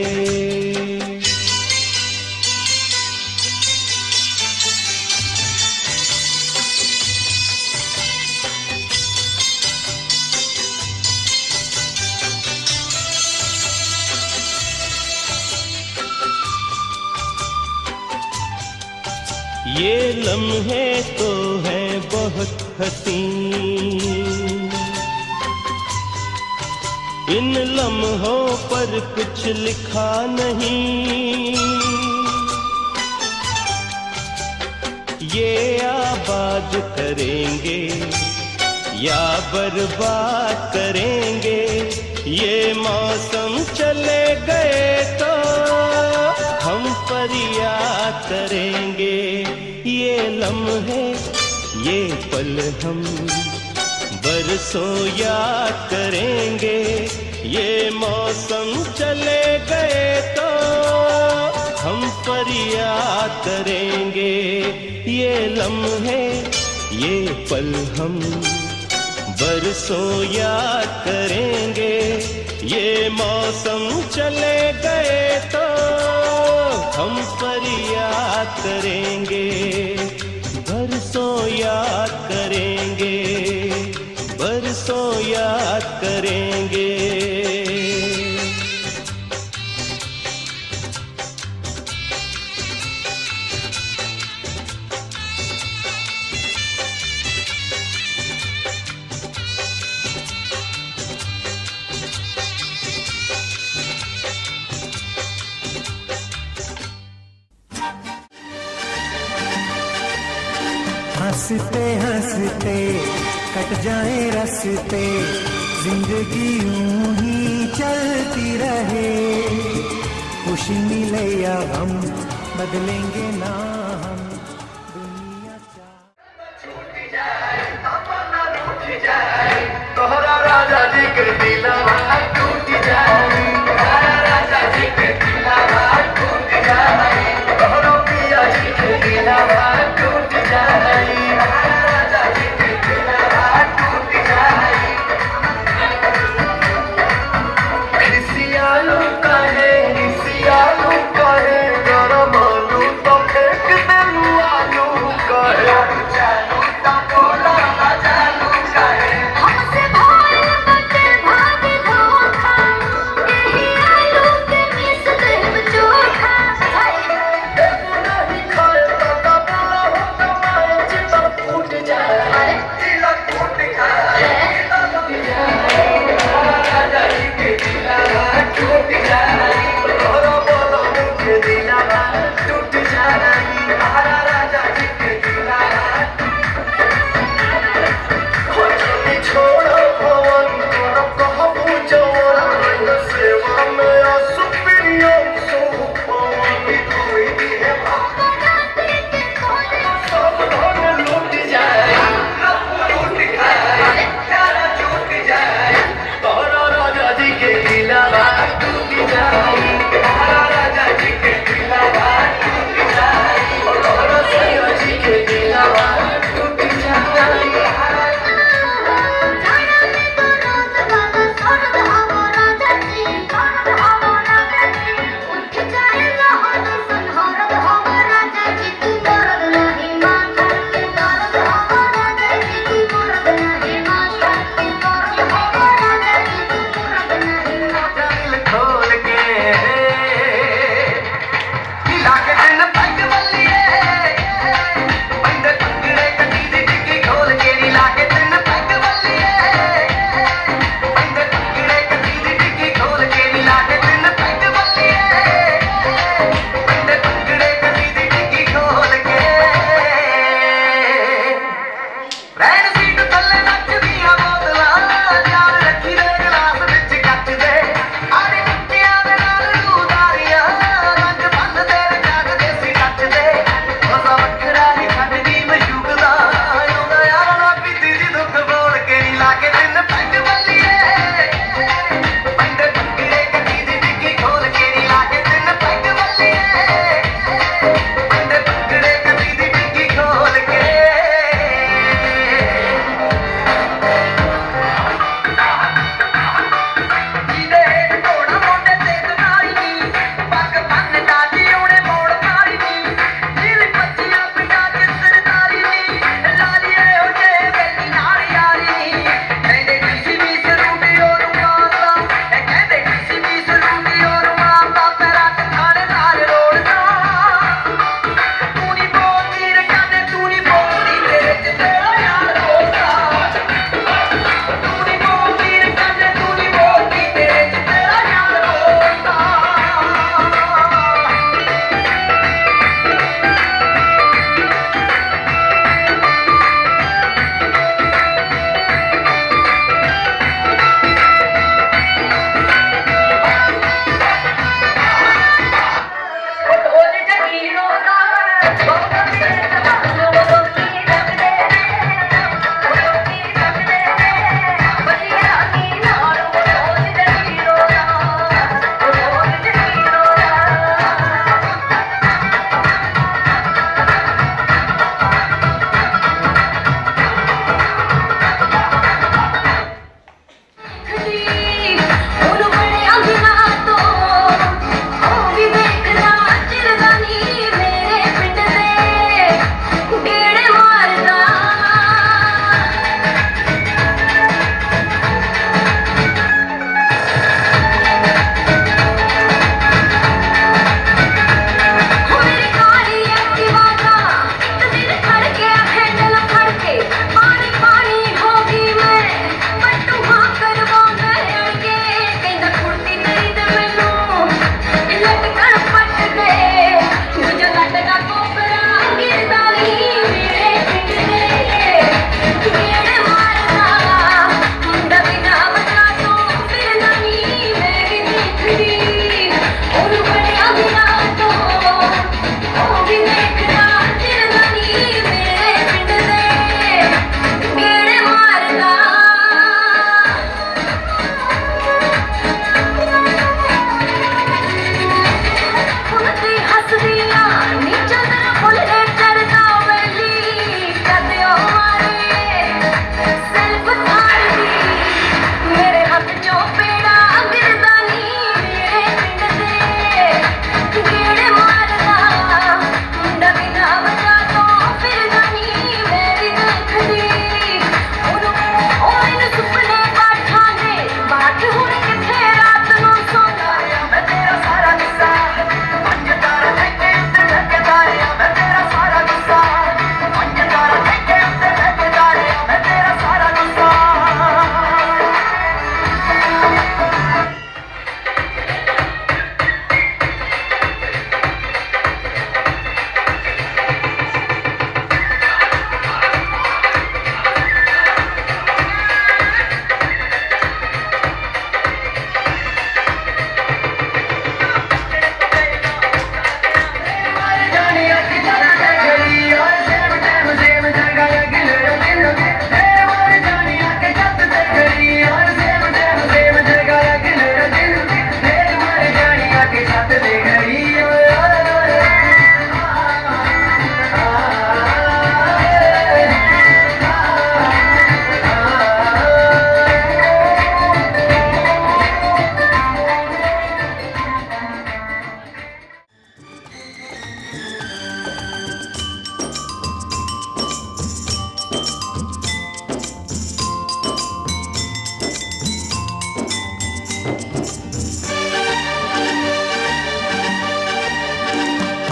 ये लम्हे तो हैं बहुत हसीन, इन लम्हों पर कुछ लिखा नहीं। ये आबाद करेंगे या बर्बाद करेंगे, ये मौसम चले गए तो हम फरियाद करेंगे। ये लम्हे ये पल हम बरसों याद करेंगे, ये मौसम चले गए तो हम फरियाद करेंगे। ये लम्हे ये पल हम बरसों याद करेंगे, ये मौसम चले गए तो हम फरियाद करेंगे। बरसों याद करेंगे, बरसों याद करेंगे। हंसते हंसते कट जाए रस्ते, जिंदगी यूं ही चलती रहे। खुशी मिले या गम बदलेंगे ना हम, दुनिया तोहरा राजा जी के दिलवा टूट जाए, तोहरा राजा जी के दिलवा टूट जाए, तोहरा पिया जी के दिलवा टूट जाए, तोहरा राजा जी के दिलवा टूट जाए। सियालू कहे गरम आलू तो फेंक देलू आलू कहे, चालू तो बोला चालू कहे। हमसे भाई बटे भाग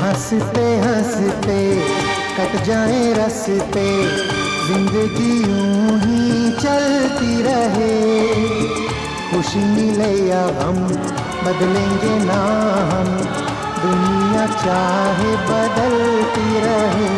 हंसते हंसते कट जाए रस्ते, जिंदगी यूं ही चलती रहे। खुशी मिले या गम बदलेंगे ना हम, दुनिया चाहे बदलती रहे।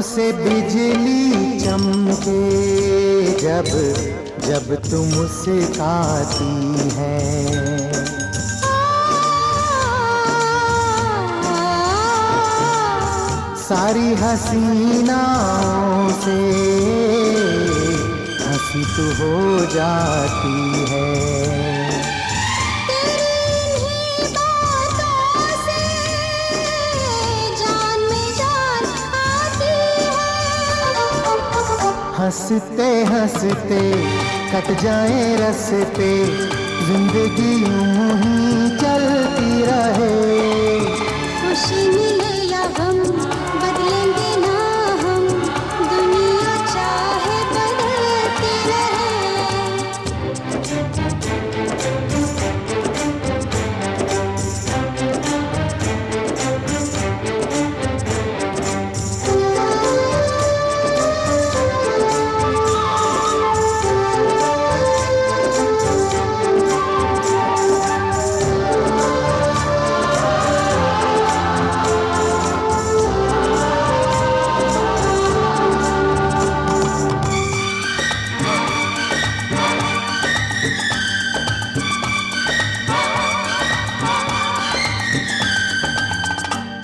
से बिजली चमके जब जब तुम मुस्कुराती है। सारी हसीनाओं से हंसी तो हो जाती है। हंसते हंसते कट जाए रास्ते, जिंदगी यूं ही चलती रहे। खुशी मिले या गम बदलेंगे ना हम, दुनिया चाहे बदलती रहे।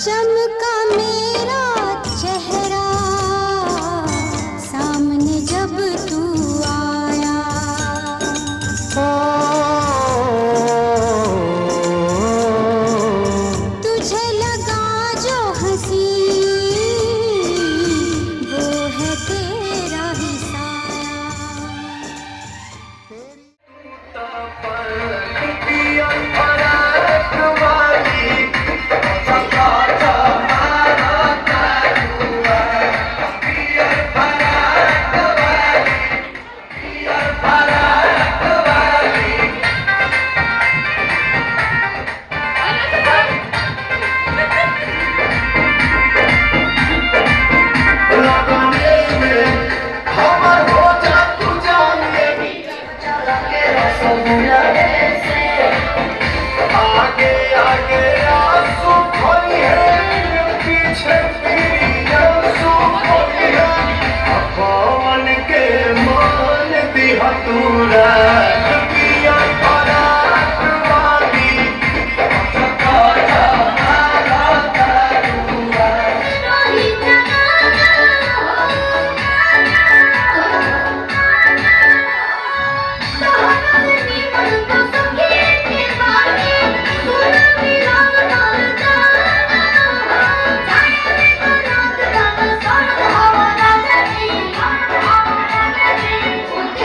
चमका मेरा चेहरा सामने जब तू आया। तुझे लगा जो हंसी वो है तेरा ही साया। आगे आगे आंसू खोई है, पीछे पीछे आंसू खोई है। कौन के मान दिया तूरा पिया परात वाली।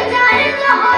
जाए जहाँ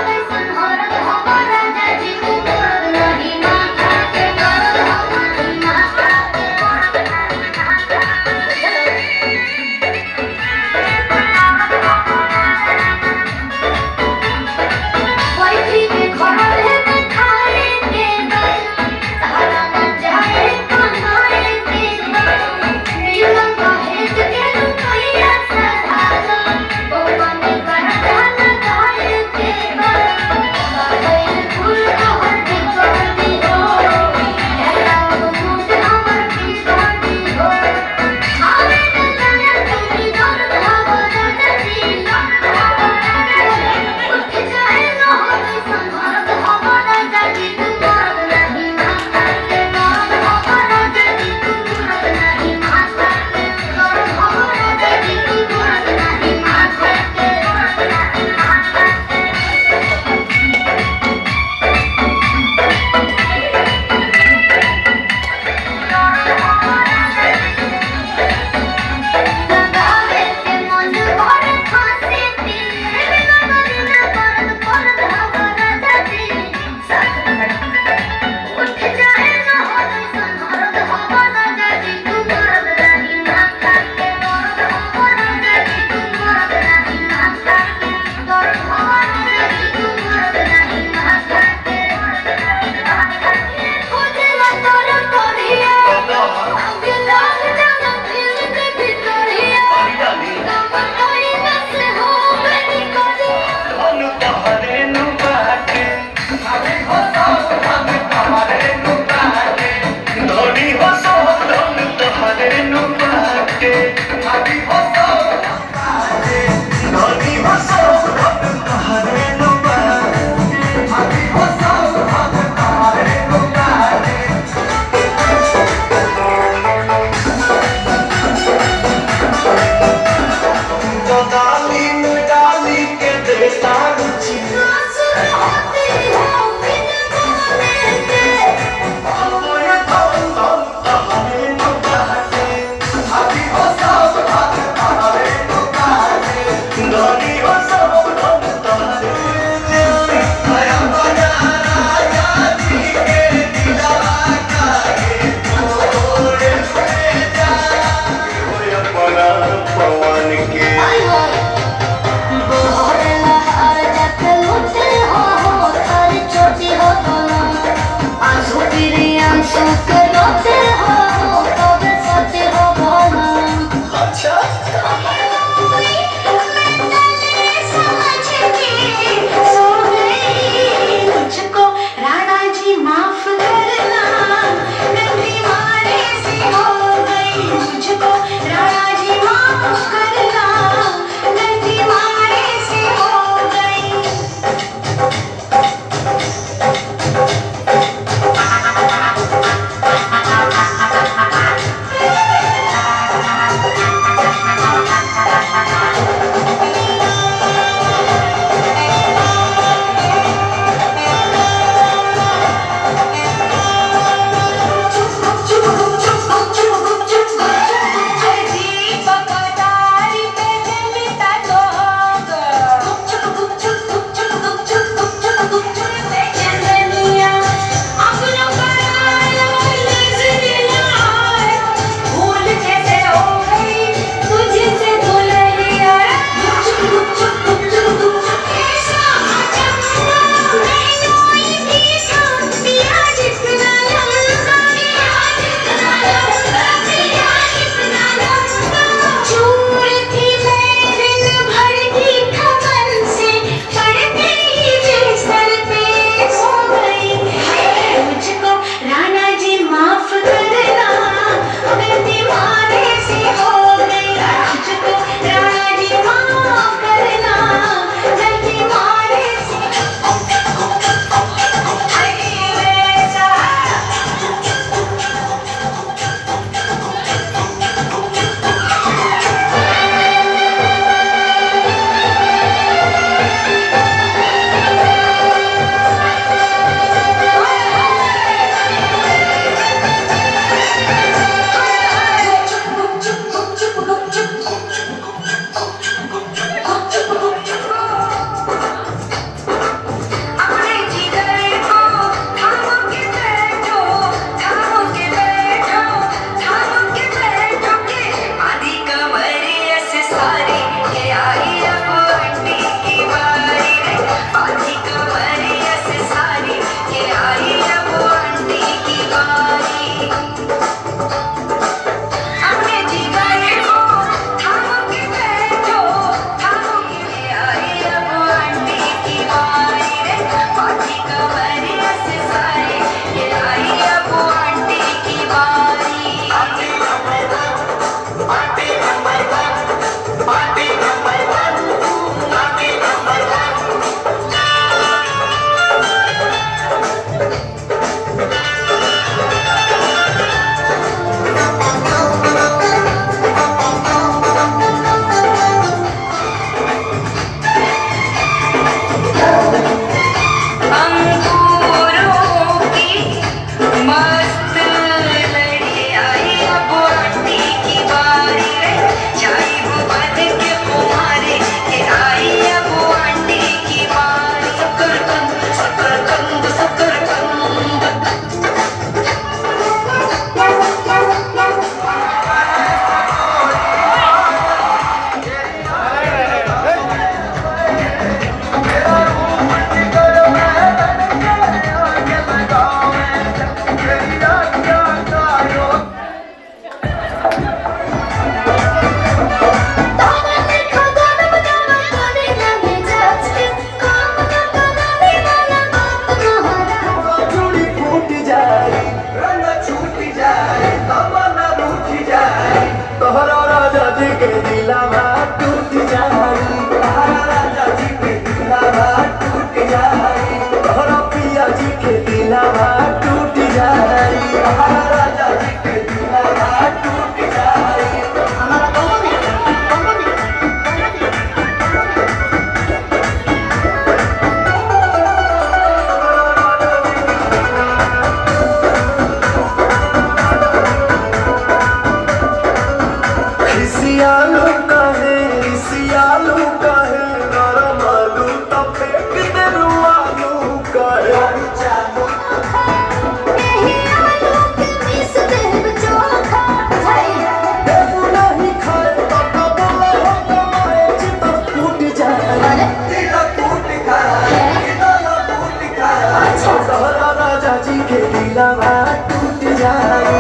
दिलावा टूट जाए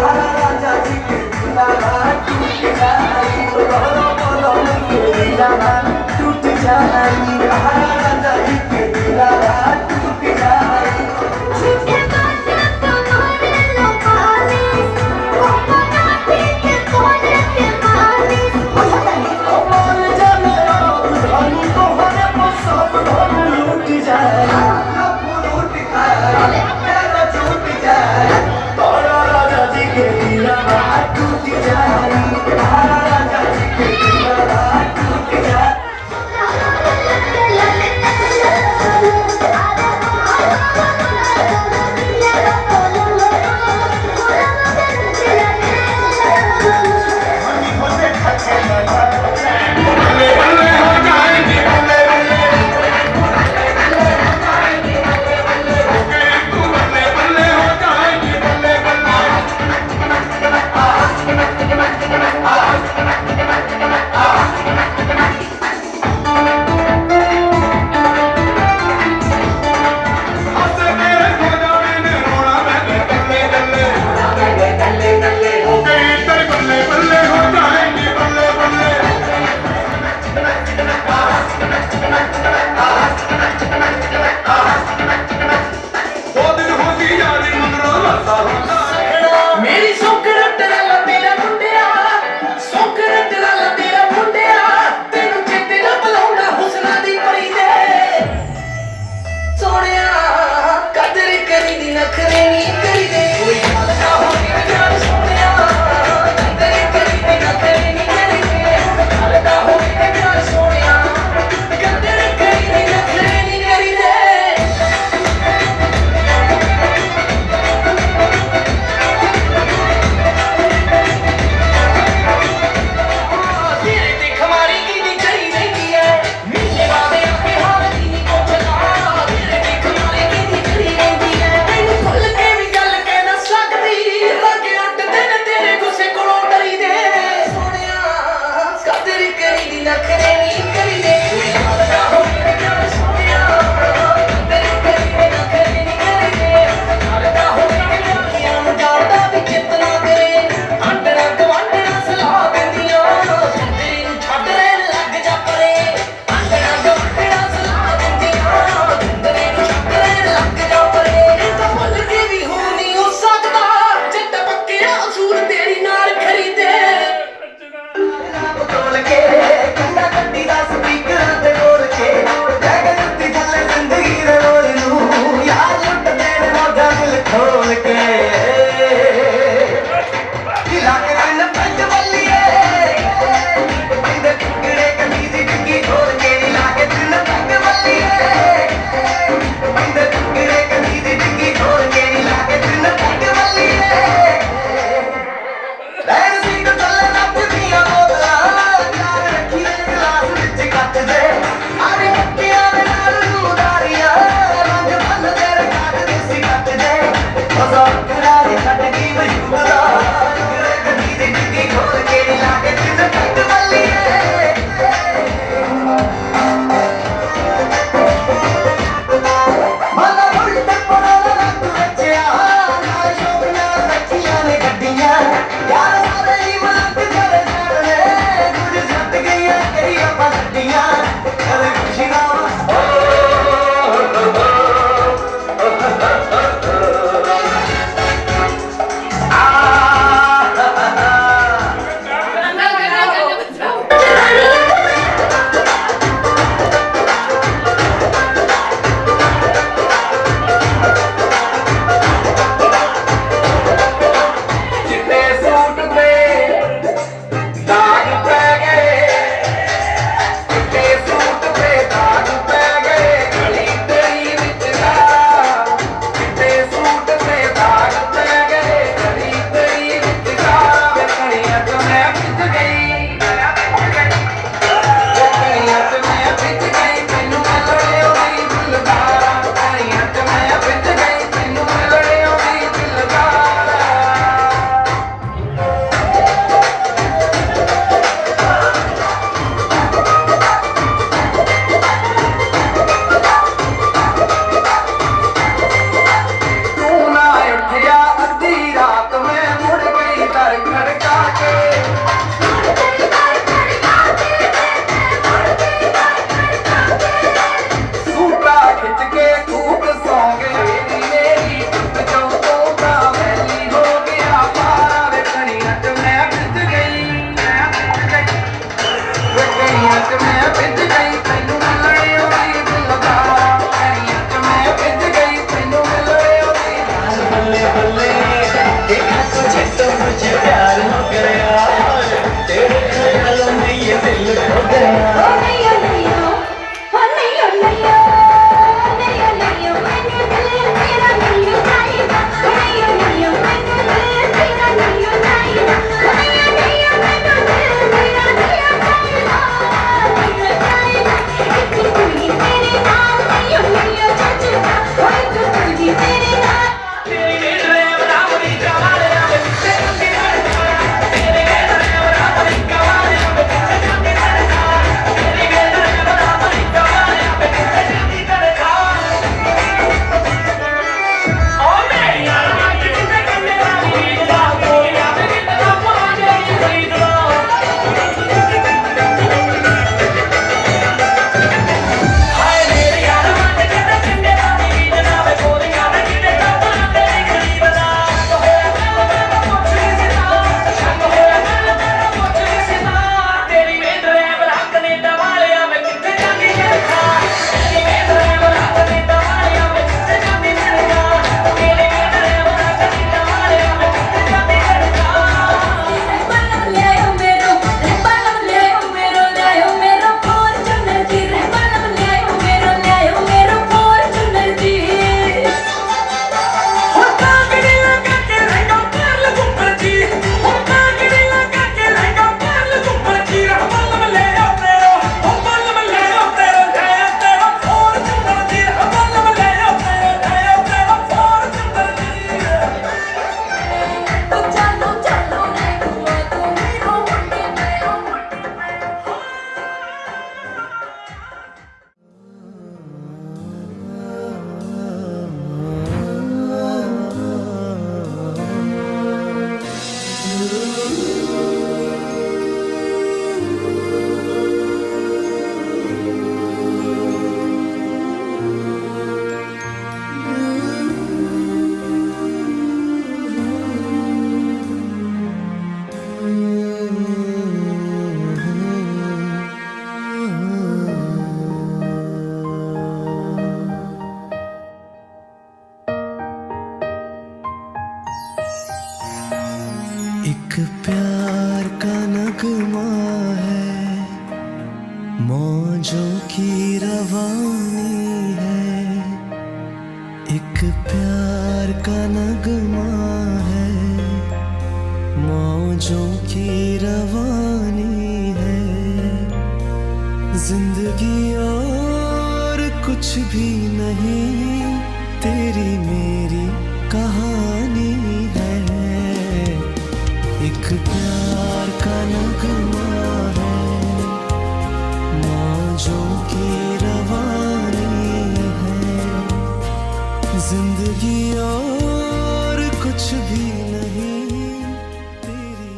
राजा जी के दिलावा टूट जाए बोलो बोलो के दिलावा टूट जाए राजा जी के दिलावा टूट जाए एक प्यार का नगमा है, मौजों की रवानी है। एक प्यार का नगमा है, मौजों की रवानी है। जिंदगी और कुछ भी नहीं, तेरी मेरी कहानी है। एक प्यार का नगमा है, मौजों की रवानी है। जिंदगी और कुछ भी नहीं, तेरी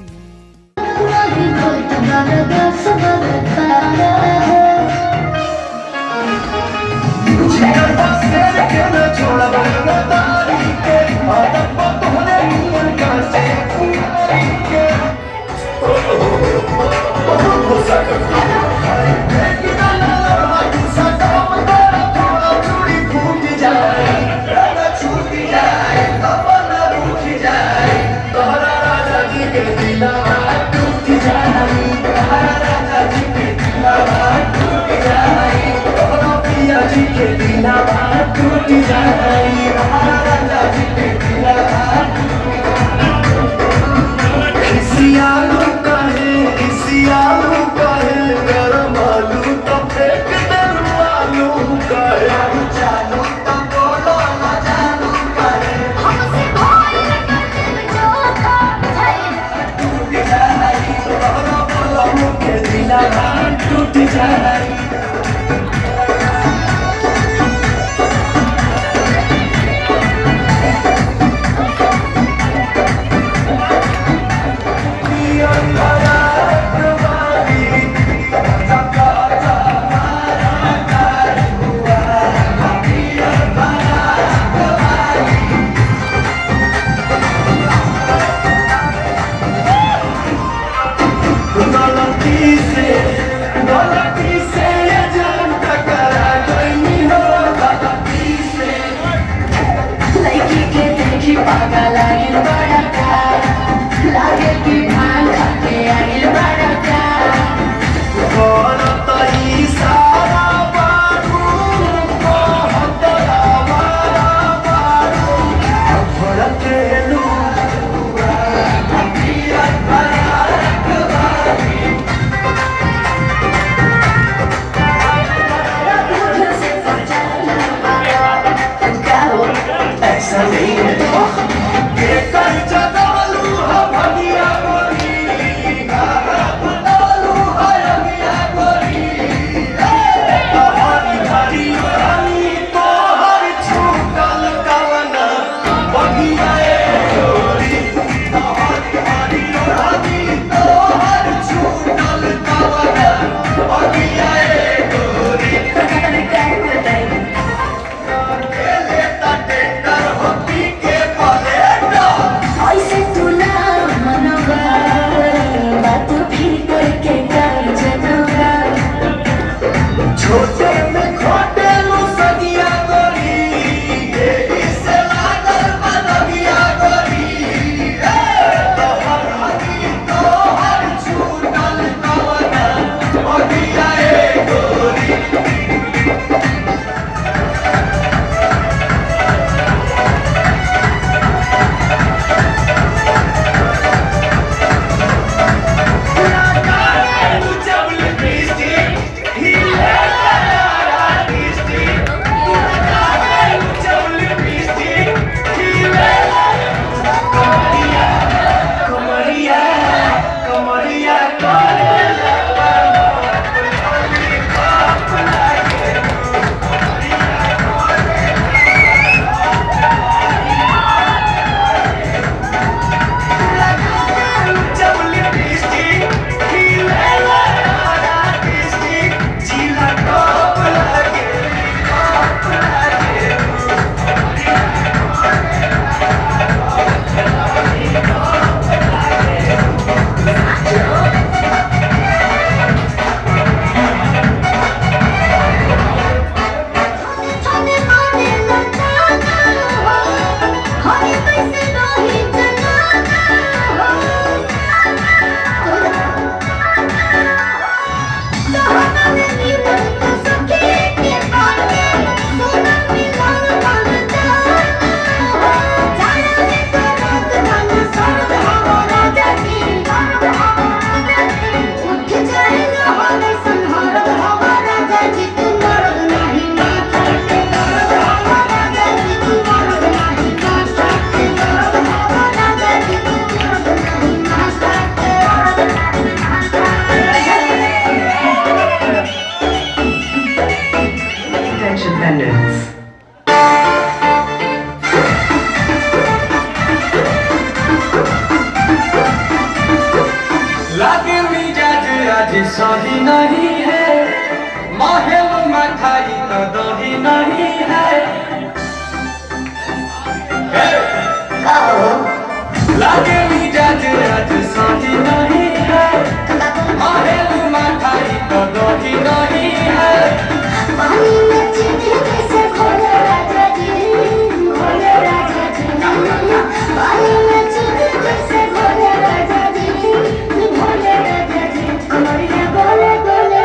दही नहीं है, महल मठाई तो दही नहीं है। लागे मिजाज आज सही नहीं है, महल मठाई तो दही नहीं है। पानी में चीनी कैसे घोले राजा जी, घोले राजा जी। पानी में चीनी कैसे घोले राजा जी, घोले राजा जी। कमरिया गोले गोले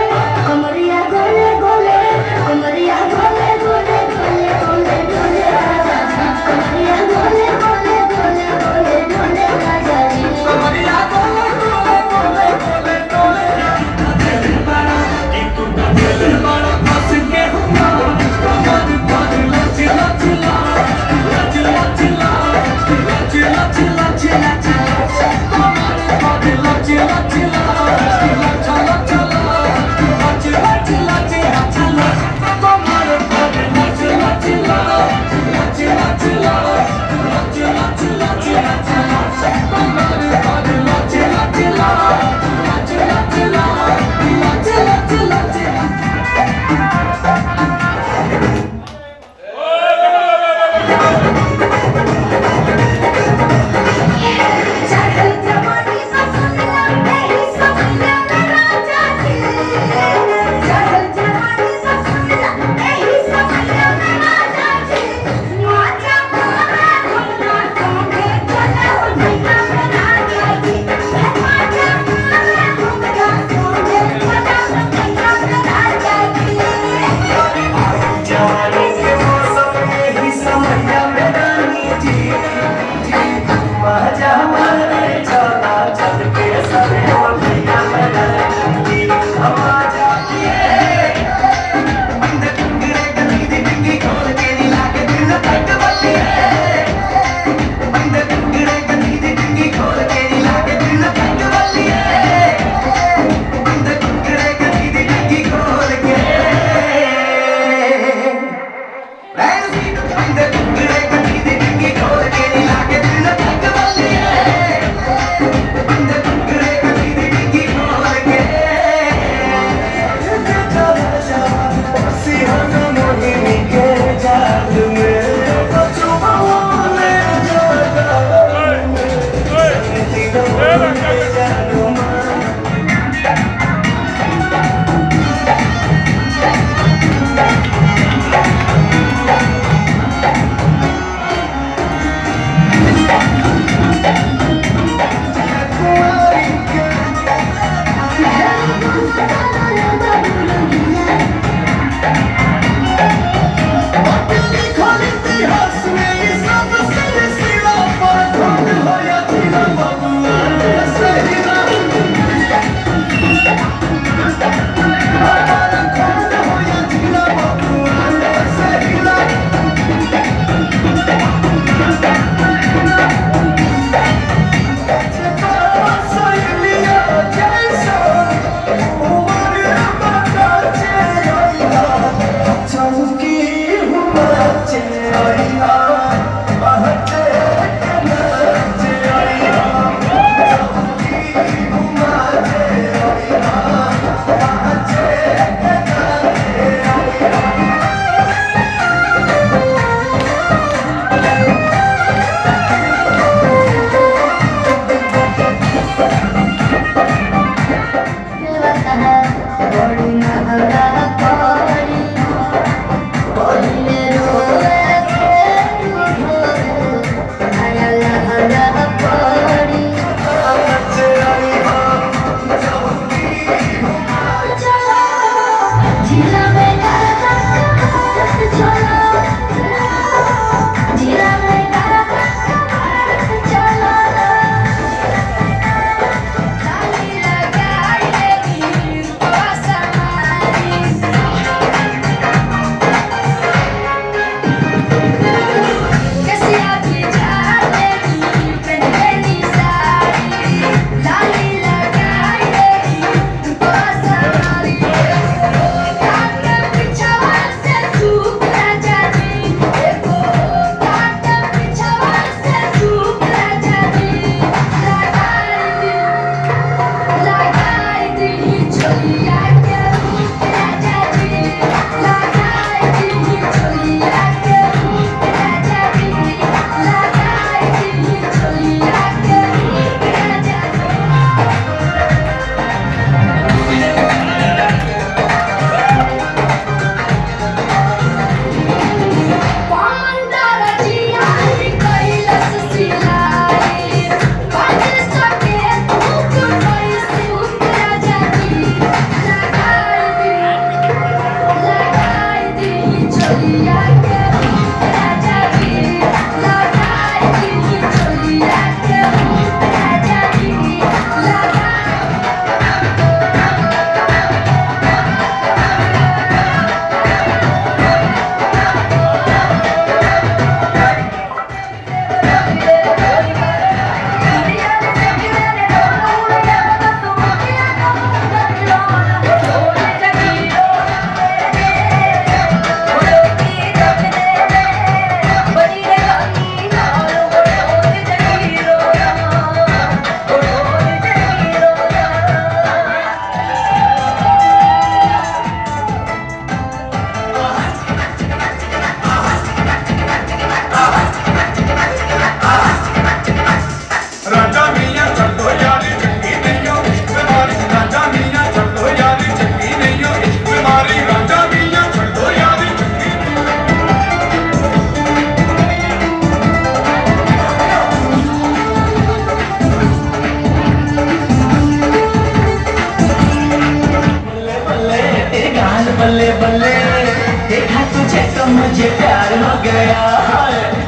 मुझे प्यार हो गया,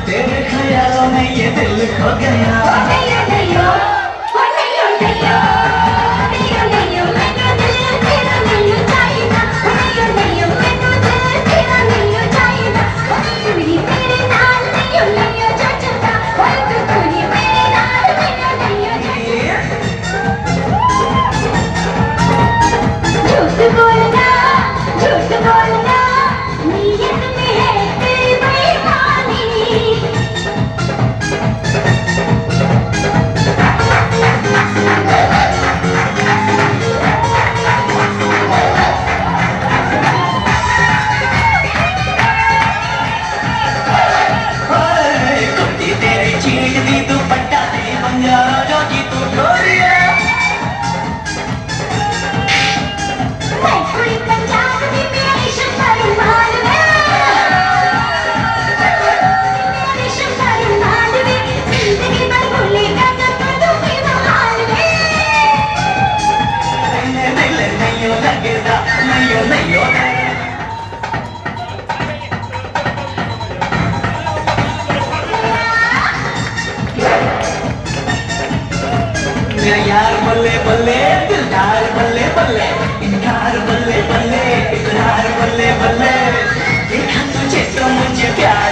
तेरे ख्यालों में ये दिल खो गया। यार बल्ले बल्ले, दिलदार बल्ले बल्ले, इनकार बल्ले बल्ले, इकरार बल्ले बल्ले, देखा तुझे तो मुझे प्यार